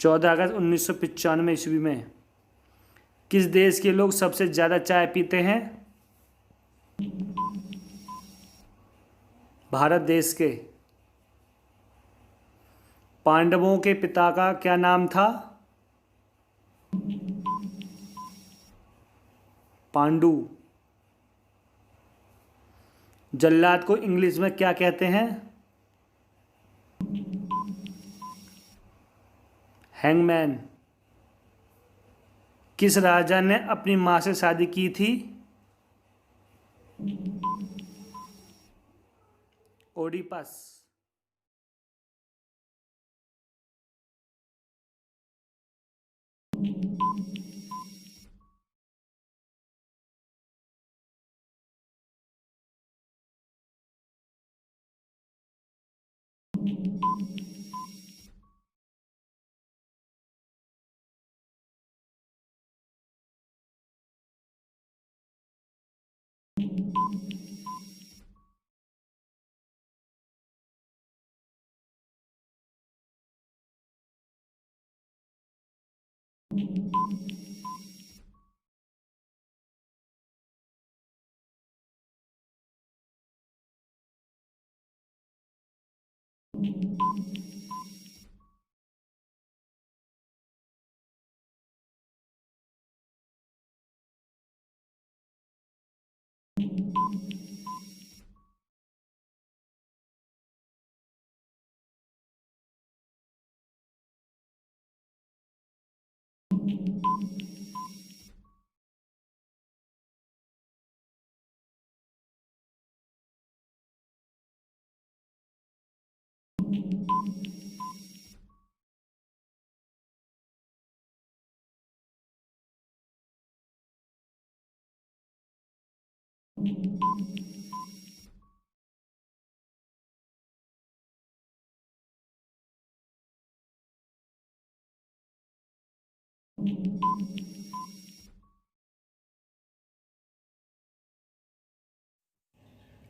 S1: 14 अगस्त 1995 ईस्वी में। किस देश के लोग सबसे ज़्यादा चाय पीते हैं? भारत देश के। पांडवों के पिता का क्या नाम था? पांडु। जल्लाद को इंग्लिश में क्या कहते हैं? हैंगमैन। किस राजा ने अपनी मां से शादी की थी? ओडिपस।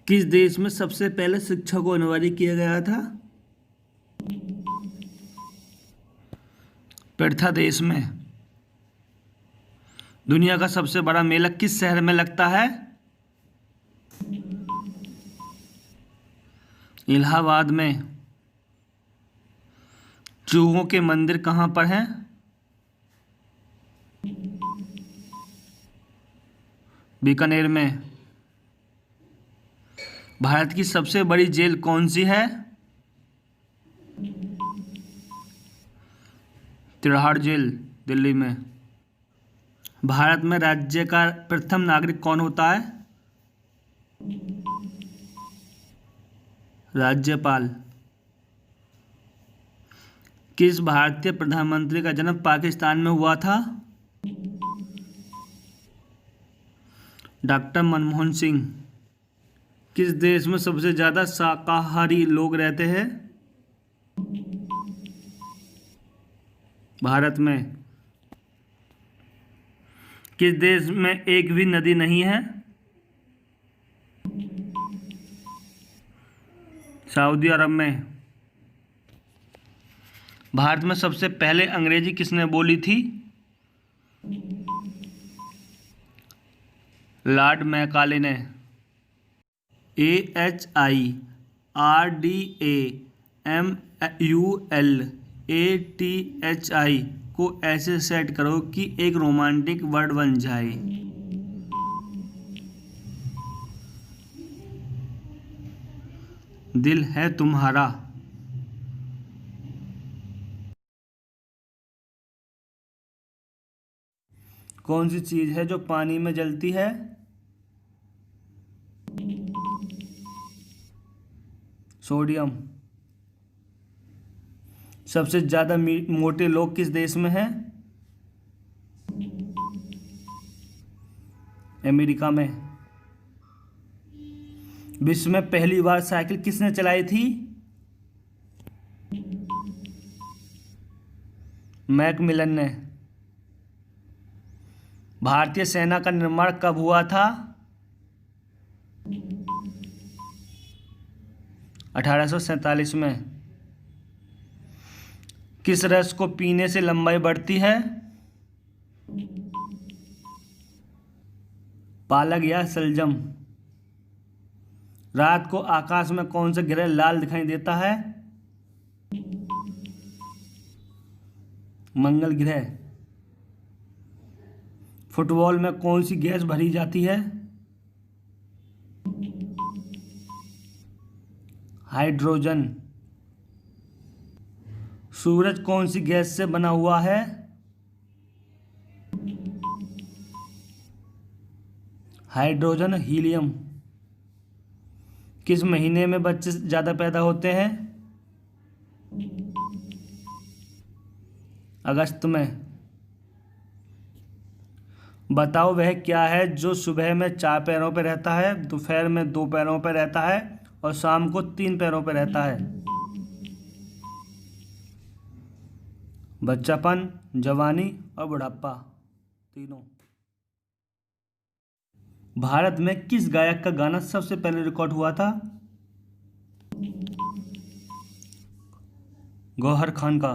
S1: किस देश में सबसे पहले शिक्षा को अनिवार्य किया गया था? प्रथा देश में। दुनिया का सबसे बड़ा मेला किस शहर में लगता है? इलाहाबाद में। चूहों के मंदिर कहाँ पर हैं? बीकानेर में। भारत की सबसे बड़ी जेल कौन सी है? तिहाड़ जेल, दिल्ली में। भारत में राज्य का प्रथम नागरिक कौन होता है? राज्यपाल। किस भारतीय प्रधानमंत्री का जन्म पाकिस्तान में हुआ था? डॉक्टर मनमोहन सिंह। किस देश में सबसे ज़्यादा शाकाहारी लोग रहते हैं? भारत में। किस देश में एक भी नदी नहीं है? सऊदी अरब में। भारत में सबसे पहले अंग्रेजी किसने बोली थी? लॉर्ड मैकाले ने। AHIRDAMULATHI को ऐसे सेट करो कि एक रोमांटिक वर्ड बन जाए। दिल है तुम्हारा। कौन सी चीज है जो पानी में जलती है? सोडियम। सबसे ज्यादा मोटे लोग किस देश में हैं? अमेरिका में। विश्व में पहली बार साइकिल किसने चलाई थी? मैकमिलन ने। भारतीय सेना का निर्माण कब हुआ था? 1847 में। किस रस को पीने से लंबाई बढ़ती है? पालक या शलजम। रात को आकाश में कौन सा ग्रह लाल दिखाई देता है? मंगल ग्रह। फुटबॉल में कौन सी गैस भरी जाती है? हाइड्रोजन। सूरज कौन सी गैस से बना हुआ है? Hydrogen, helium. किस महीने में बच्चे ज़्यादा पैदा होते हैं? अगस्त में। बताओ वह क्या है जो सुबह में 4 पैरों पर रहता है, दोपहर में 2 पैरों पर रहता है और शाम को 3 पैरों पर रहता है? बच्चापन, जवानी और बुढ़ापा, तीनों। भारत में किस गायक का गाना सबसे पहले रिकॉर्ड हुआ था? गौहर खान का।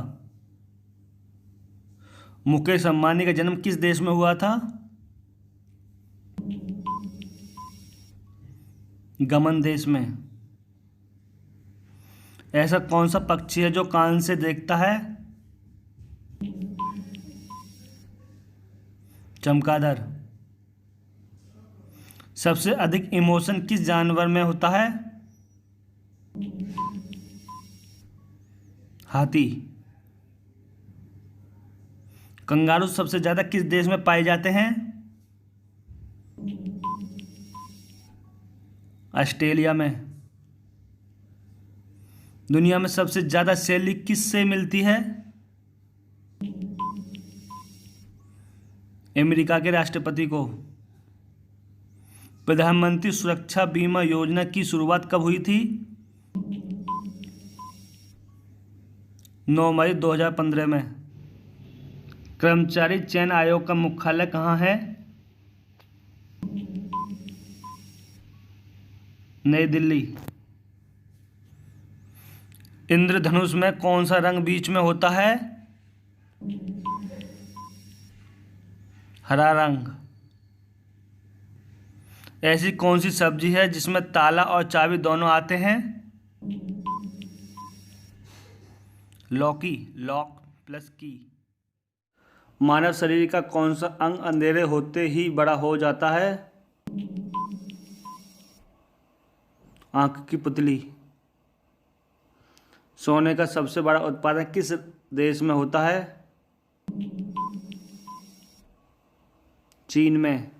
S1: मुकेश अंबानी का जन्म किस देश में हुआ था? गमन देश में। ऐसा कौन सा पक्षी है जो कान से देखता है? चमगादड़। सबसे अधिक इमोशन किस जानवर में होता है? हाथी। कंगारू सबसे ज्यादा किस देश में पाए जाते हैं? ऑस्ट्रेलिया में। दुनिया में सबसे ज्यादा सैलरी किससे मिलती है? अमेरिका के राष्ट्रपति को। प्रधानमंत्री सुरक्षा बीमा योजना की शुरुआत कब हुई थी? 9 मई 2015 में। कर्मचारी चयन आयोग का मुख्यालय कहाँ है? नई दिल्ली। इंद्रधनुष में कौन सा रंग बीच में होता है? हरा रंग। ऐसी कौन सी सब्जी है जिसमें ताला और चाबी दोनों आते हैं? लौकी, लॉक प्लस की। मानव शरीर का कौन सा अंग अंधेरे होते ही बड़ा हो जाता है? आंख की पुतली। सोने का सबसे बड़ा उत्पादन किस देश में होता है? चीन में।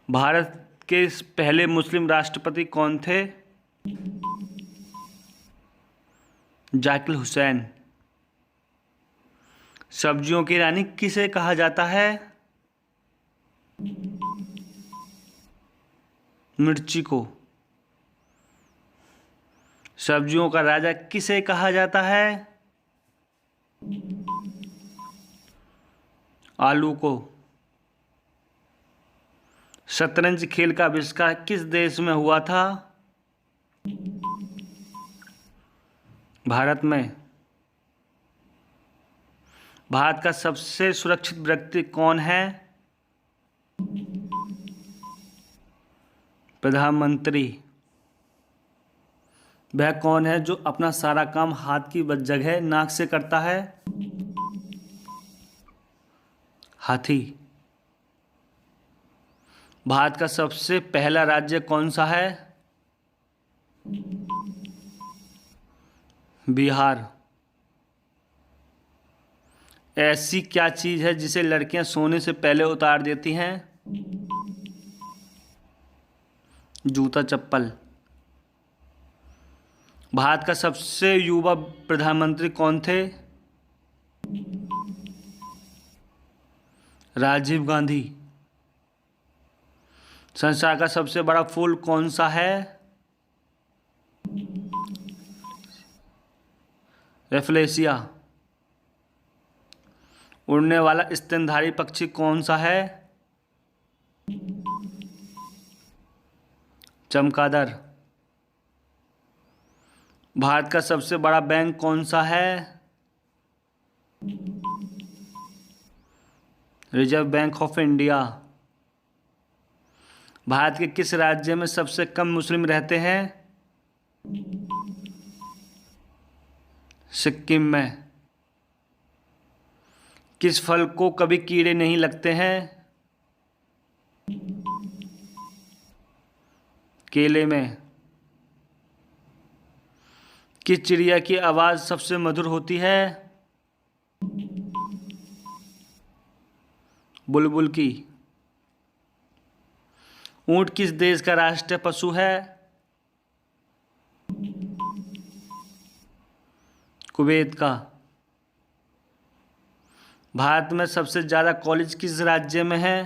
S1: भारत के पहले मुस्लिम राष्ट्रपति कौन थे? जाकिर हुसैन। सब्जियों की रानी किसे कहा जाता है? मिर्ची को। सब्जियों का राजा किसे कहा जाता है? आलू को। शतरंज खेल का आविष्कार किस देश में हुआ था? भारत में। भारत का सबसे सुरक्षित व्यक्ति कौन है? प्रधानमंत्री। वह कौन है जो अपना सारा काम हाथ की जगह नाक से करता है? हाथी। भारत का सबसे पहला राज्य कौन सा है? बिहार। ऐसी क्या चीज़ है जिसे लड़कियां सोने से पहले उतार देती हैं? जूता चप्पल। भारत का सबसे युवा प्रधानमंत्री कौन थे? राजीव गांधी। संसार का सबसे बड़ा फूल कौन सा है? रेफ्लेशिया। उड़ने वाला स्तनधारी पक्षी कौन सा है? चमगादड़। भारत का सबसे बड़ा बैंक कौन सा है? Reserve bank of India. Bharat के किस राज्य में सबसे कम मुस्लिम रहते हैं? सिक्किम में। किस फल को कभी कीड़े नहीं लगते हैं? केले में। किस चिड़िया की आवाज़ सबसे मधुर होती है? बुलबुल की। ऊंट किस देश का राष्ट्रीय पशु है? कुवैत का। भारत में सबसे ज़्यादा कॉलेज किस राज्य में है?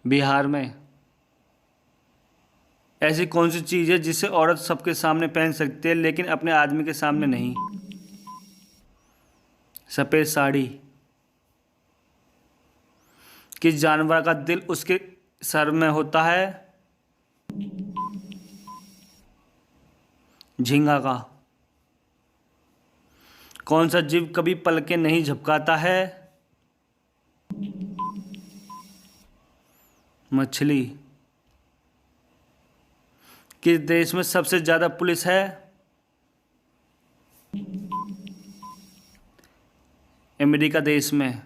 S1: बिहार में। ऐसी कौन सी चीज़ है जिसे औरत सबके सामने पहन सकती है लेकिन अपने आदमी के सामने नहीं? सफ़ेद साड़ी। किस जानवर का दिल उसके सर में होता है? झींगा का। कौन सा जीव कभी पलकें नहीं झपकाता है? मछली। किस देश में सबसे ज़्यादा पुलिस है? अमेरिका देश में।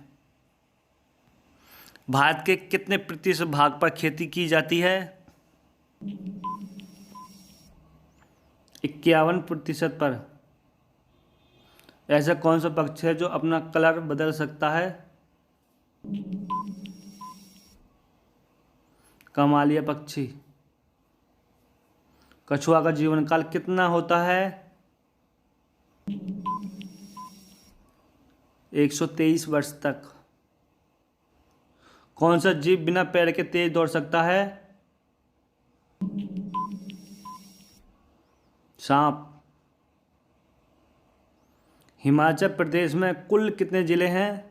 S1: भारत के कितने प्रतिशत भाग पर खेती की जाती है? 51% पर। ऐसा कौन सा पक्षी है जो अपना कलर बदल सकता है? कमालिया पक्षी। कछुआ का जीवन काल कितना होता है? 123 वर्ष तक। कौन सा जीव बिना पैर के तेज दौड़ सकता है? सांप। हिमाचल प्रदेश में कुल कितने जिले हैं?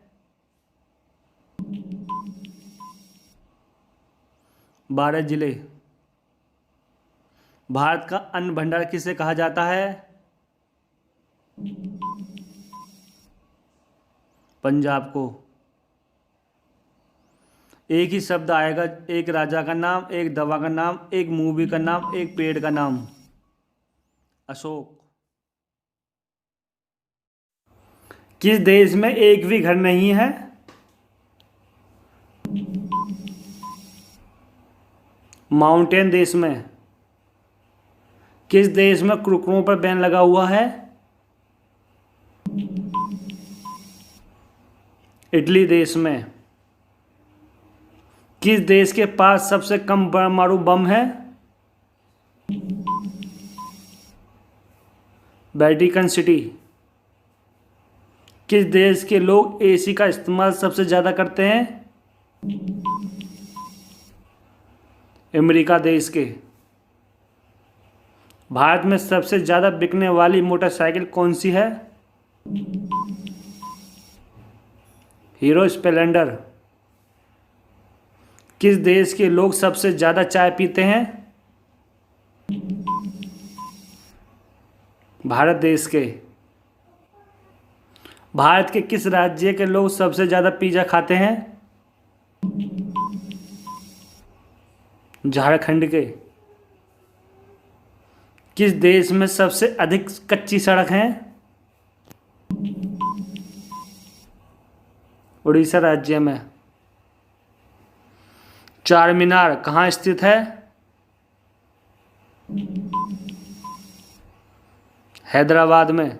S1: 12 जिले। भारत का अन्न भंडार किसे कहा जाता है? पंजाब को। एक ही शब्द आएगा, एक राजा का नाम, एक दवा का नाम, एक मूवी का नाम, एक पेड़ का नाम। अशोक। किस देश में एक भी घर नहीं है? माउंटेन देश में। किस देश में कुरकुरों पर बैन लगा हुआ है? इटली देश में। किस देश के पास सबसे कम परमाणु बम है? Vatican city. किस देश के लोग एसी का इस्तेमाल सबसे ज़्यादा करते हैं? अमेरिका देश के। भारत में सबसे ज़्यादा बिकने वाली मोटरसाइकिल कौन सी है? Hero Splendor. किस देश के लोग सबसे ज़्यादा चाय पीते हैं? भारत देश के। भारत के किस राज्य के लोग सबसे ज़्यादा पिज़्ज़ा खाते हैं? झारखंड के। किस देश में सबसे अधिक कच्ची सड़क हैं? उड़ीसा राज्य में। चार मीनार कहाँ स्थित है? हैदराबाद में।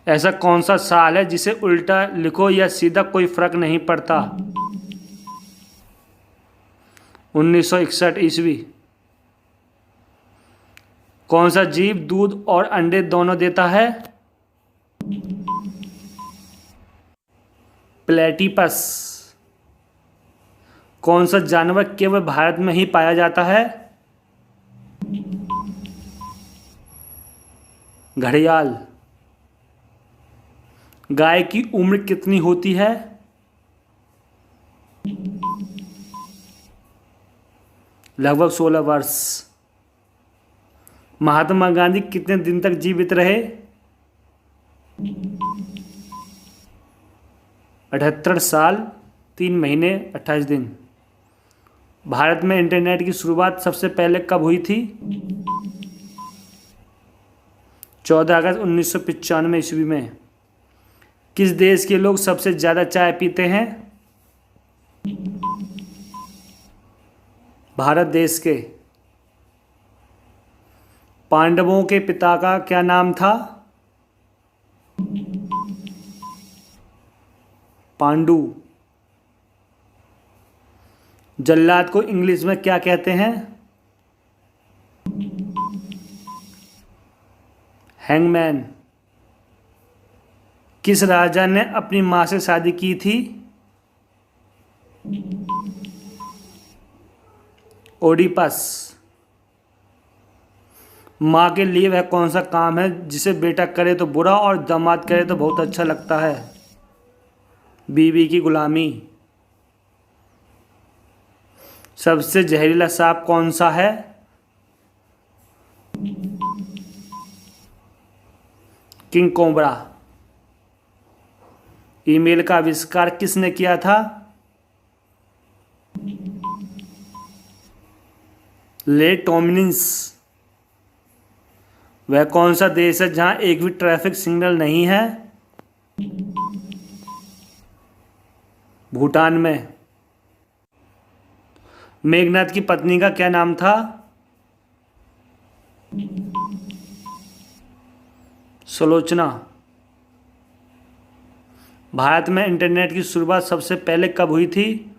S1: ऐसा कौन सा साल है जिसे उल्टा लिखो या सीधा कोई फर्क नहीं पड़ता? 1961 ईस्वी। कौन सा जीव दूध और अंडे दोनों देता है? प्लेटिपस। कौन सा जानवर केवल भारत में ही पाया जाता है? घड़ियाल। गाय की उम्र कितनी होती है? लगभग 16 वर्ष। महात्मा गांधी कितने दिन तक जीवित रहे? 78 साल 3 महीने 28 दिन। भारत में इंटरनेट की शुरुआत सबसे पहले कब हुई थी? 14 अगस्त 1995 ईस्वी में। किस देश के लोग सबसे ज़्यादा चाय पीते हैं? भारत देश के। पांडवों के पिता का क्या नाम था? पांडु। जल्लाद को इंग्लिश में क्या कहते हैं? हैंगमैन। किस राजा ने अपनी मां से शादी की थी? ओडिपस। माँ के लिए वह कौन सा काम है जिसे बेटा करे तो बुरा और दामाद करे तो बहुत अच्छा लगता है? बीवी की गुलामी। सबसे जहरीला सांप कौन सा है? King cobra. ईमेल का आविष्कार किसने किया था? ले टॉमिन्स। वह कौन सा देश है जहां एक भी ट्रैफिक सिग्नल नहीं है? भूटान में। मेघनाथ की पत्नी का क्या नाम था? सुलोचना। भारत में इंटरनेट की शुरुआत सबसे पहले कब हुई थी?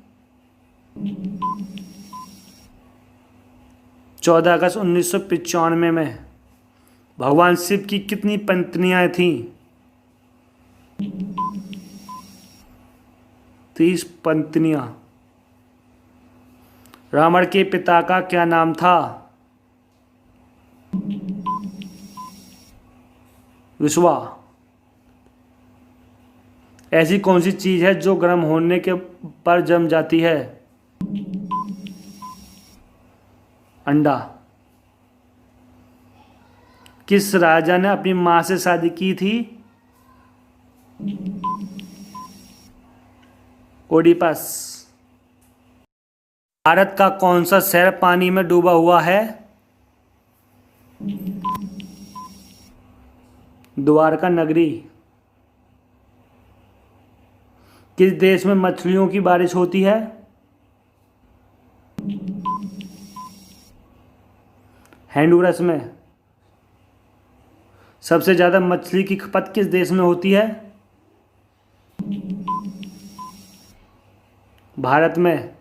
S1: 14 अगस्त 1995 में। भगवान शिव की कितनी पत्नियां थीं? 30 पत्नियां। रावण के पिता का क्या नाम था? विश्वा। ऐसी कौन सी चीज है जो गर्म होने के पर जम जाती है? अंडा। किस राजा ने अपनी मां से शादी की थी? ओडिपस। भारत का कौन सा शहर पानी में डूबा हुआ है? द्वारका नगरी। किस देश में मछलियों की बारिश होती है? होंडुरस में। सबसे ज्यादा मछली की खपत किस देश में होती है? भारत में।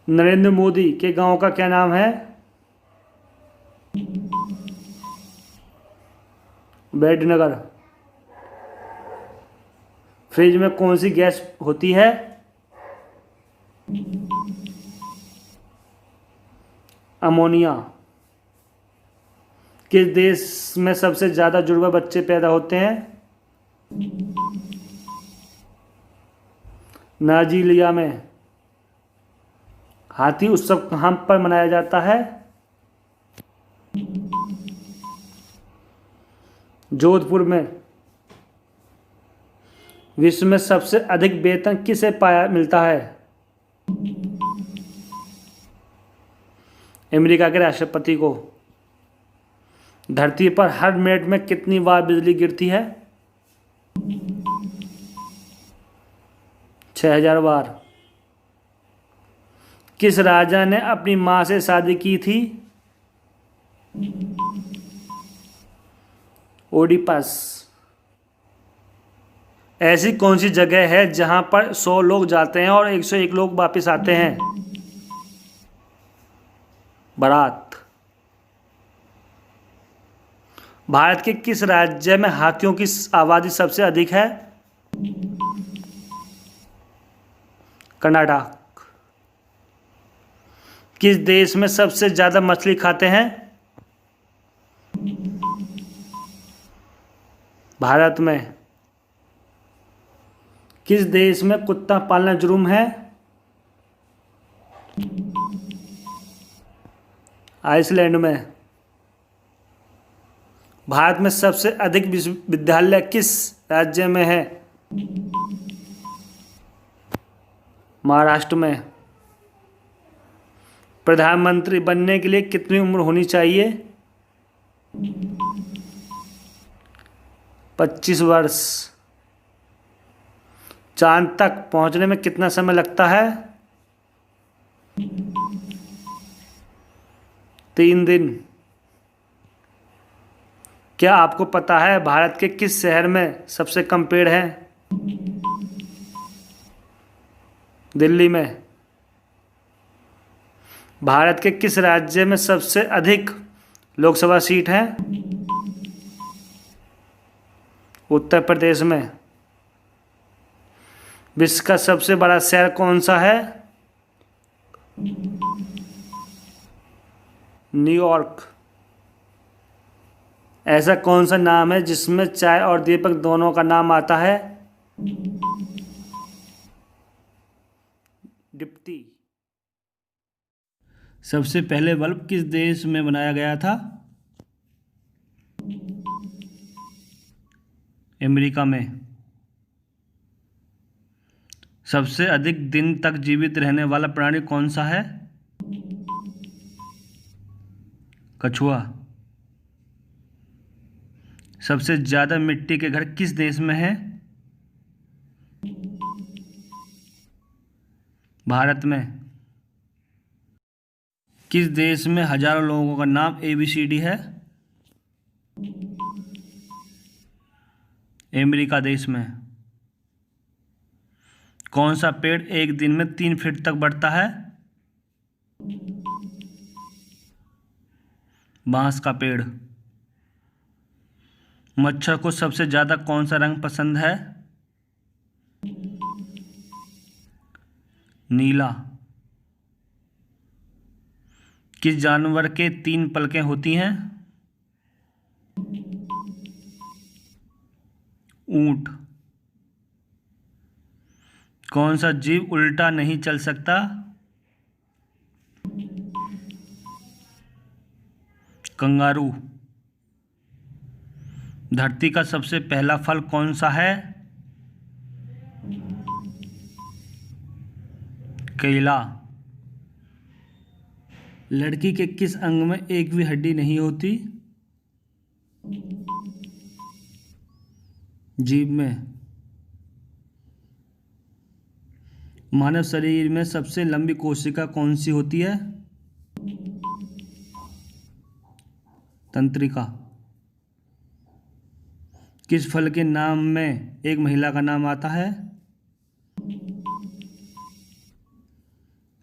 S1: नरेंद्र मोदी के गांव का क्या नाम है? बैडनगर। फ्रिज में कौन सी गैस होती है? अमोनिया। किस देश में सबसे ज्यादा जुड़वा बच्चे पैदा होते हैं? नाइजीरिया में। हाथी उत्सव कहां पर मनाया जाता है? जोधपुर में। विश्व में सबसे अधिक वेतन किसे पाया मिलता है? अमेरिका के राष्ट्रपति को। धरती पर हर मिनट में कितनी बार बिजली गिरती है? 6000 बार। किस राजा ने अपनी मां से शादी की थी? ओडिपस। ऐसी कौन सी जगह है जहां पर 100 लोग जाते हैं और 101 लोग वापस आते हैं? बारात। भारत के किस राज्य में हाथियों की आबादी सबसे अधिक है? कर्नाटक। किस देश में सबसे ज्यादा मछली खाते हैं? भारत में। किस देश में कुत्ता पालना जुर्म है? आइसलैंड में। भारत में सबसे अधिक विश्वविद्यालय किस राज्य में है? महाराष्ट्र में। प्रधानमंत्री बनने के लिए कितनी उम्र होनी चाहिए? 25 वर्ष। चांद तक पहुंचने में कितना समय लगता है? 3 दिन। क्या आपको पता है भारत के किस शहर में सबसे कम पेड़ हैं? दिल्ली में। भारत के किस राज्य में सबसे अधिक लोकसभा सीट हैं? उत्तर प्रदेश में। विश्व का सबसे बड़ा शहर कौन सा है? न्यूयॉर्क। ऐसा कौन सा नाम है जिसमें चाय और दीपक दोनों का नाम आता है? डिप्टी। सबसे पहले बल्ब किस देश में बनाया गया था? अमेरिका में। सबसे अधिक दिन तक जीवित रहने वाला प्राणी कौन सा है? कछुआ। सबसे ज्यादा मिट्टी के घर किस देश में है? भारत में। किस देश में हजारों लोगों का नाम ABCD है? अमेरिका देश में। कौन सा पेड़ एक दिन में 3 फीट तक बढ़ता है? बांस का पेड़। मच्छर को सबसे ज्यादा कौन सा रंग पसंद है? नीला। किस जानवर के 3 पलकें होती हैं? ऊंट। कौन सा जीव उल्टा नहीं चल सकता? कंगारू। धरती का सबसे पहला फल कौन सा है? केला। लड़की के किस अंग में एक भी हड्डी नहीं होती? जीभ में। मानव शरीर में सबसे लंबी कोशिका कौन सी होती है? तंत्रिका। किस फल के नाम में एक महिला का नाम आता है?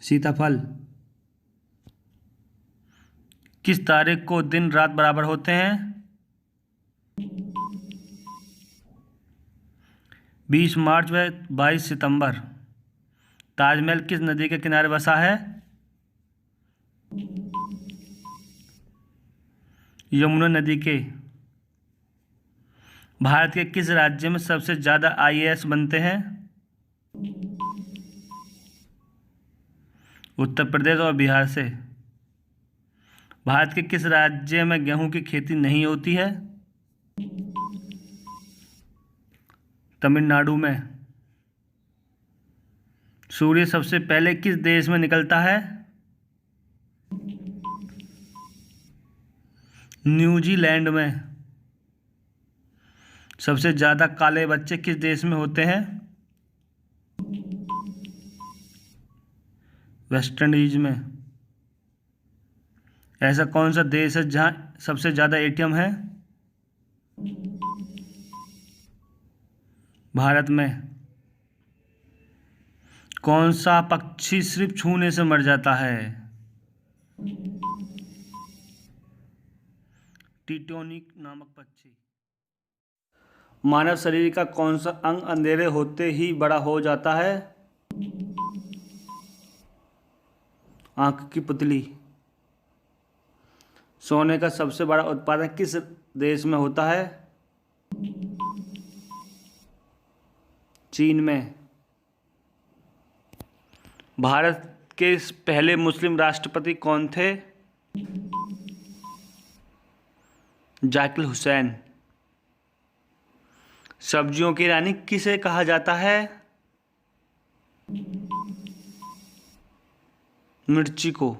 S1: सीताफल। किस तारीख को दिन रात बराबर होते हैं? 20 मार्च व 22 सितंबर। ताजमहल किस नदी के किनारे बसा है? यमुना नदी के। भारत के किस राज्य में सबसे ज़्यादा IAS बनते हैं? उत्तर प्रदेश और बिहार से। भारत के किस राज्य में गेहूं की खेती नहीं होती है? तमिलनाडु में। सूर्य सबसे पहले किस देश में निकलता है? न्यूजीलैंड में। सबसे ज़्यादा काले बच्चे किस देश में होते हैं? वेस्ट इंडीज में। ऐसा कौन सा देश है जहाँ सबसे ज़्यादा ATM है? भारत में। कौन सा पक्षी सिर्फ छूने से मर जाता है? टिटोनिक नामक पक्षी। मानव शरीर का कौन सा अंग अंधेरे होते ही बड़ा हो जाता है? आंख की पुतली। सोने का सबसे बड़ा उत्पादन किस देश में होता है? चीन में। भारत के पहले मुस्लिम राष्ट्रपति कौन थे? जाकिर हुसैन। सब्जियों की रानी किसे कहा जाता है? मिर्ची को।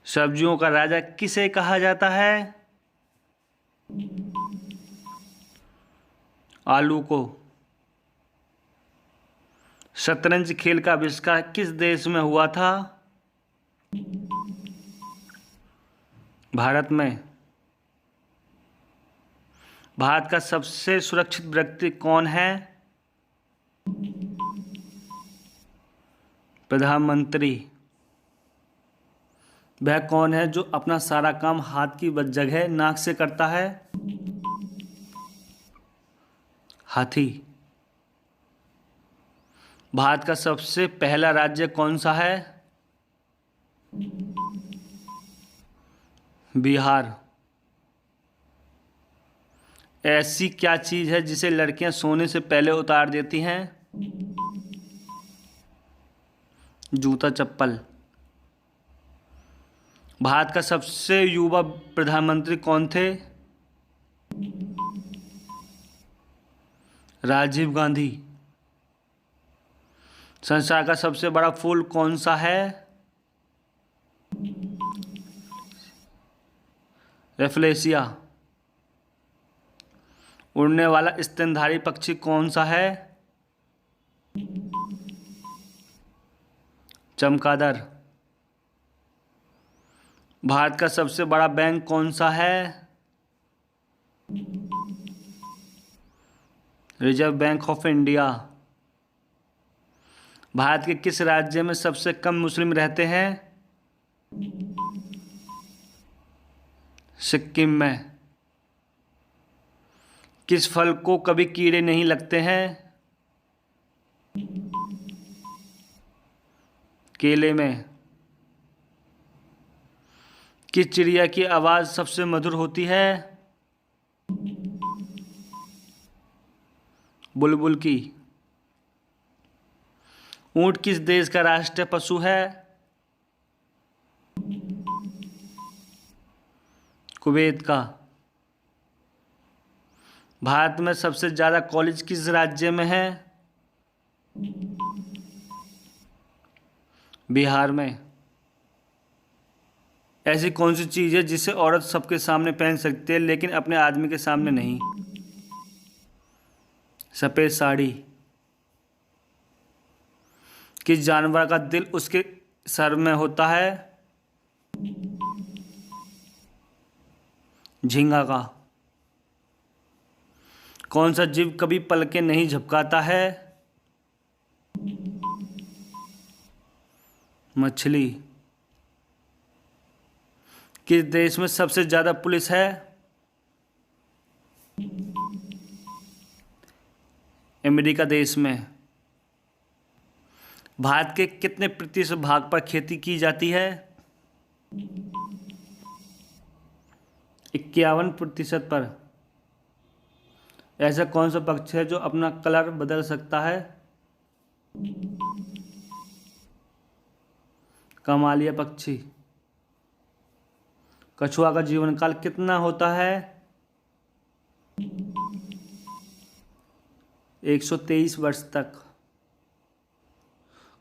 S1: सब्जियों का राजा किसे कहा जाता है? आलू को। शतरंज खेल का आविष्कार किस देश में हुआ था? भारत में भारत का सबसे सुरक्षित व्यक्ति कौन है? प्रधानमंत्री। वह कौन है जो अपना सारा काम हाथ की जगह नाक से करता है? हाथी। भारत का सबसे पहला राज्य कौन सा है? बिहार। ऐसी क्या चीज है जिसे लड़कियां सोने से पहले उतार देती हैं? जूता चप्पल। भारत का सबसे युवा प्रधानमंत्री कौन थे? राजीव गांधी। संसार का सबसे बड़ा फूल कौन सा है? रेफ्लेशिया। उड़ने वाला स्तनधारी पक्षी कौन सा है? चमगादड़। भारत का सबसे बड़ा बैंक कौन सा है? Reserve bank of India. Bharat के किस राज्य में सबसे कम मुस्लिम रहते हैं? सिक्किम में। किस फल को कभी कीड़े नहीं लगते हैं? केले में। किस चिड़िया की आवाज़ सबसे मधुर होती है? बुलबुल की। ऊंट किस देश का राष्ट्रीय पशु है? कुवैत का। भारत में सबसे ज़्यादा कॉलेज किस राज्य में है? बिहार में। ऐसी कौन सी चीज़ है जिसे औरत सबके सामने पहन सकती है लेकिन अपने आदमी के सामने नहीं? सफ़ेद साड़ी। किस जानवर का दिल उसके सर में होता है? झींगा का। कौन सा जीव कभी पलकें नहीं झपकाता है? मछली। किस देश में सबसे ज़्यादा पुलिस है? अमेरिका देश में। भारत के कितने प्रतिशत भाग पर खेती की जाती है? 51% पर। ऐसा कौन सा पक्षी है जो अपना कलर बदल सकता है? कमालिया पक्षी। कछुआ का जीवन काल कितना होता है? 123 वर्ष तक।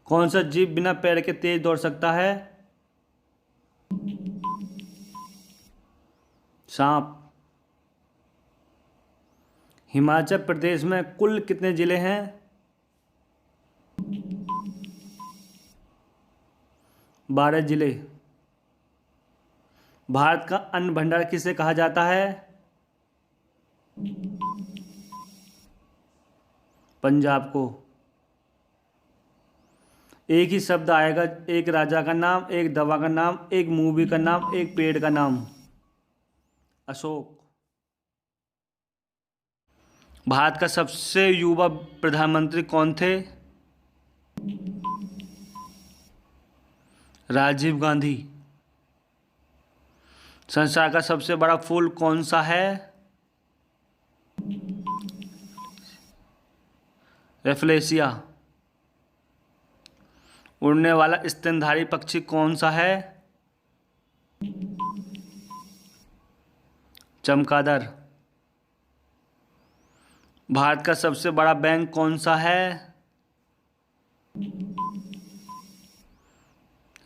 S1: कौन सा जीव बिना पैर के तेज दौड़ सकता है? सांप। हिमाचल प्रदेश में कुल कितने जिले हैं? 12 जिले। भारत का अन्न भंडार किसे कहा जाता है? पंजाब को। एक ही शब्द आएगा, एक राजा का नाम, एक दवा का नाम, एक मूवी का नाम, एक पेड़ का नाम। अशोक। भारत का सबसे युवा प्रधानमंत्री कौन थे? राजीव गांधी। संसार का सबसे बड़ा फूल कौन सा है? रेफ्लेशिया। उड़ने वाला स्तनधारी पक्षी कौन सा है? चमगादड़। भारत का सबसे बड़ा बैंक कौन सा है?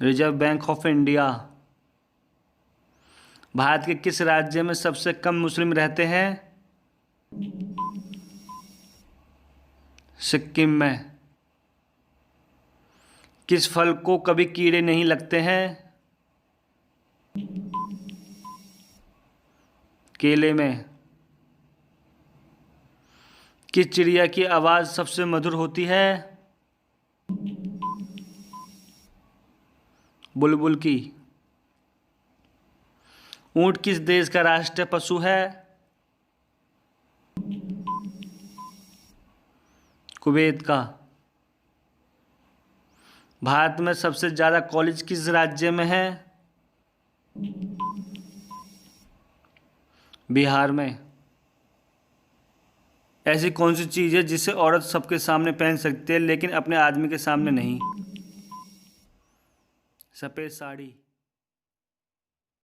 S1: Reserve bank of India. Bharat के किस राज्य में सबसे कम मुस्लिम रहते हैं? सिक्किम में। किस फल को कभी कीड़े नहीं लगते हैं? केले में। किस चिड़िया की आवाज़ सबसे मधुर होती है? बुलबुल की। ऊंट किस देश का राष्ट्रीय पशु है? कुवैत का। भारत में सबसे ज़्यादा कॉलेज किस राज्य में है? बिहार में। ऐसी कौन सी चीज़ है जिसे औरत सबके सामने पहन सकती है लेकिन अपने आदमी के सामने नहीं? सफ़ेद साड़ी।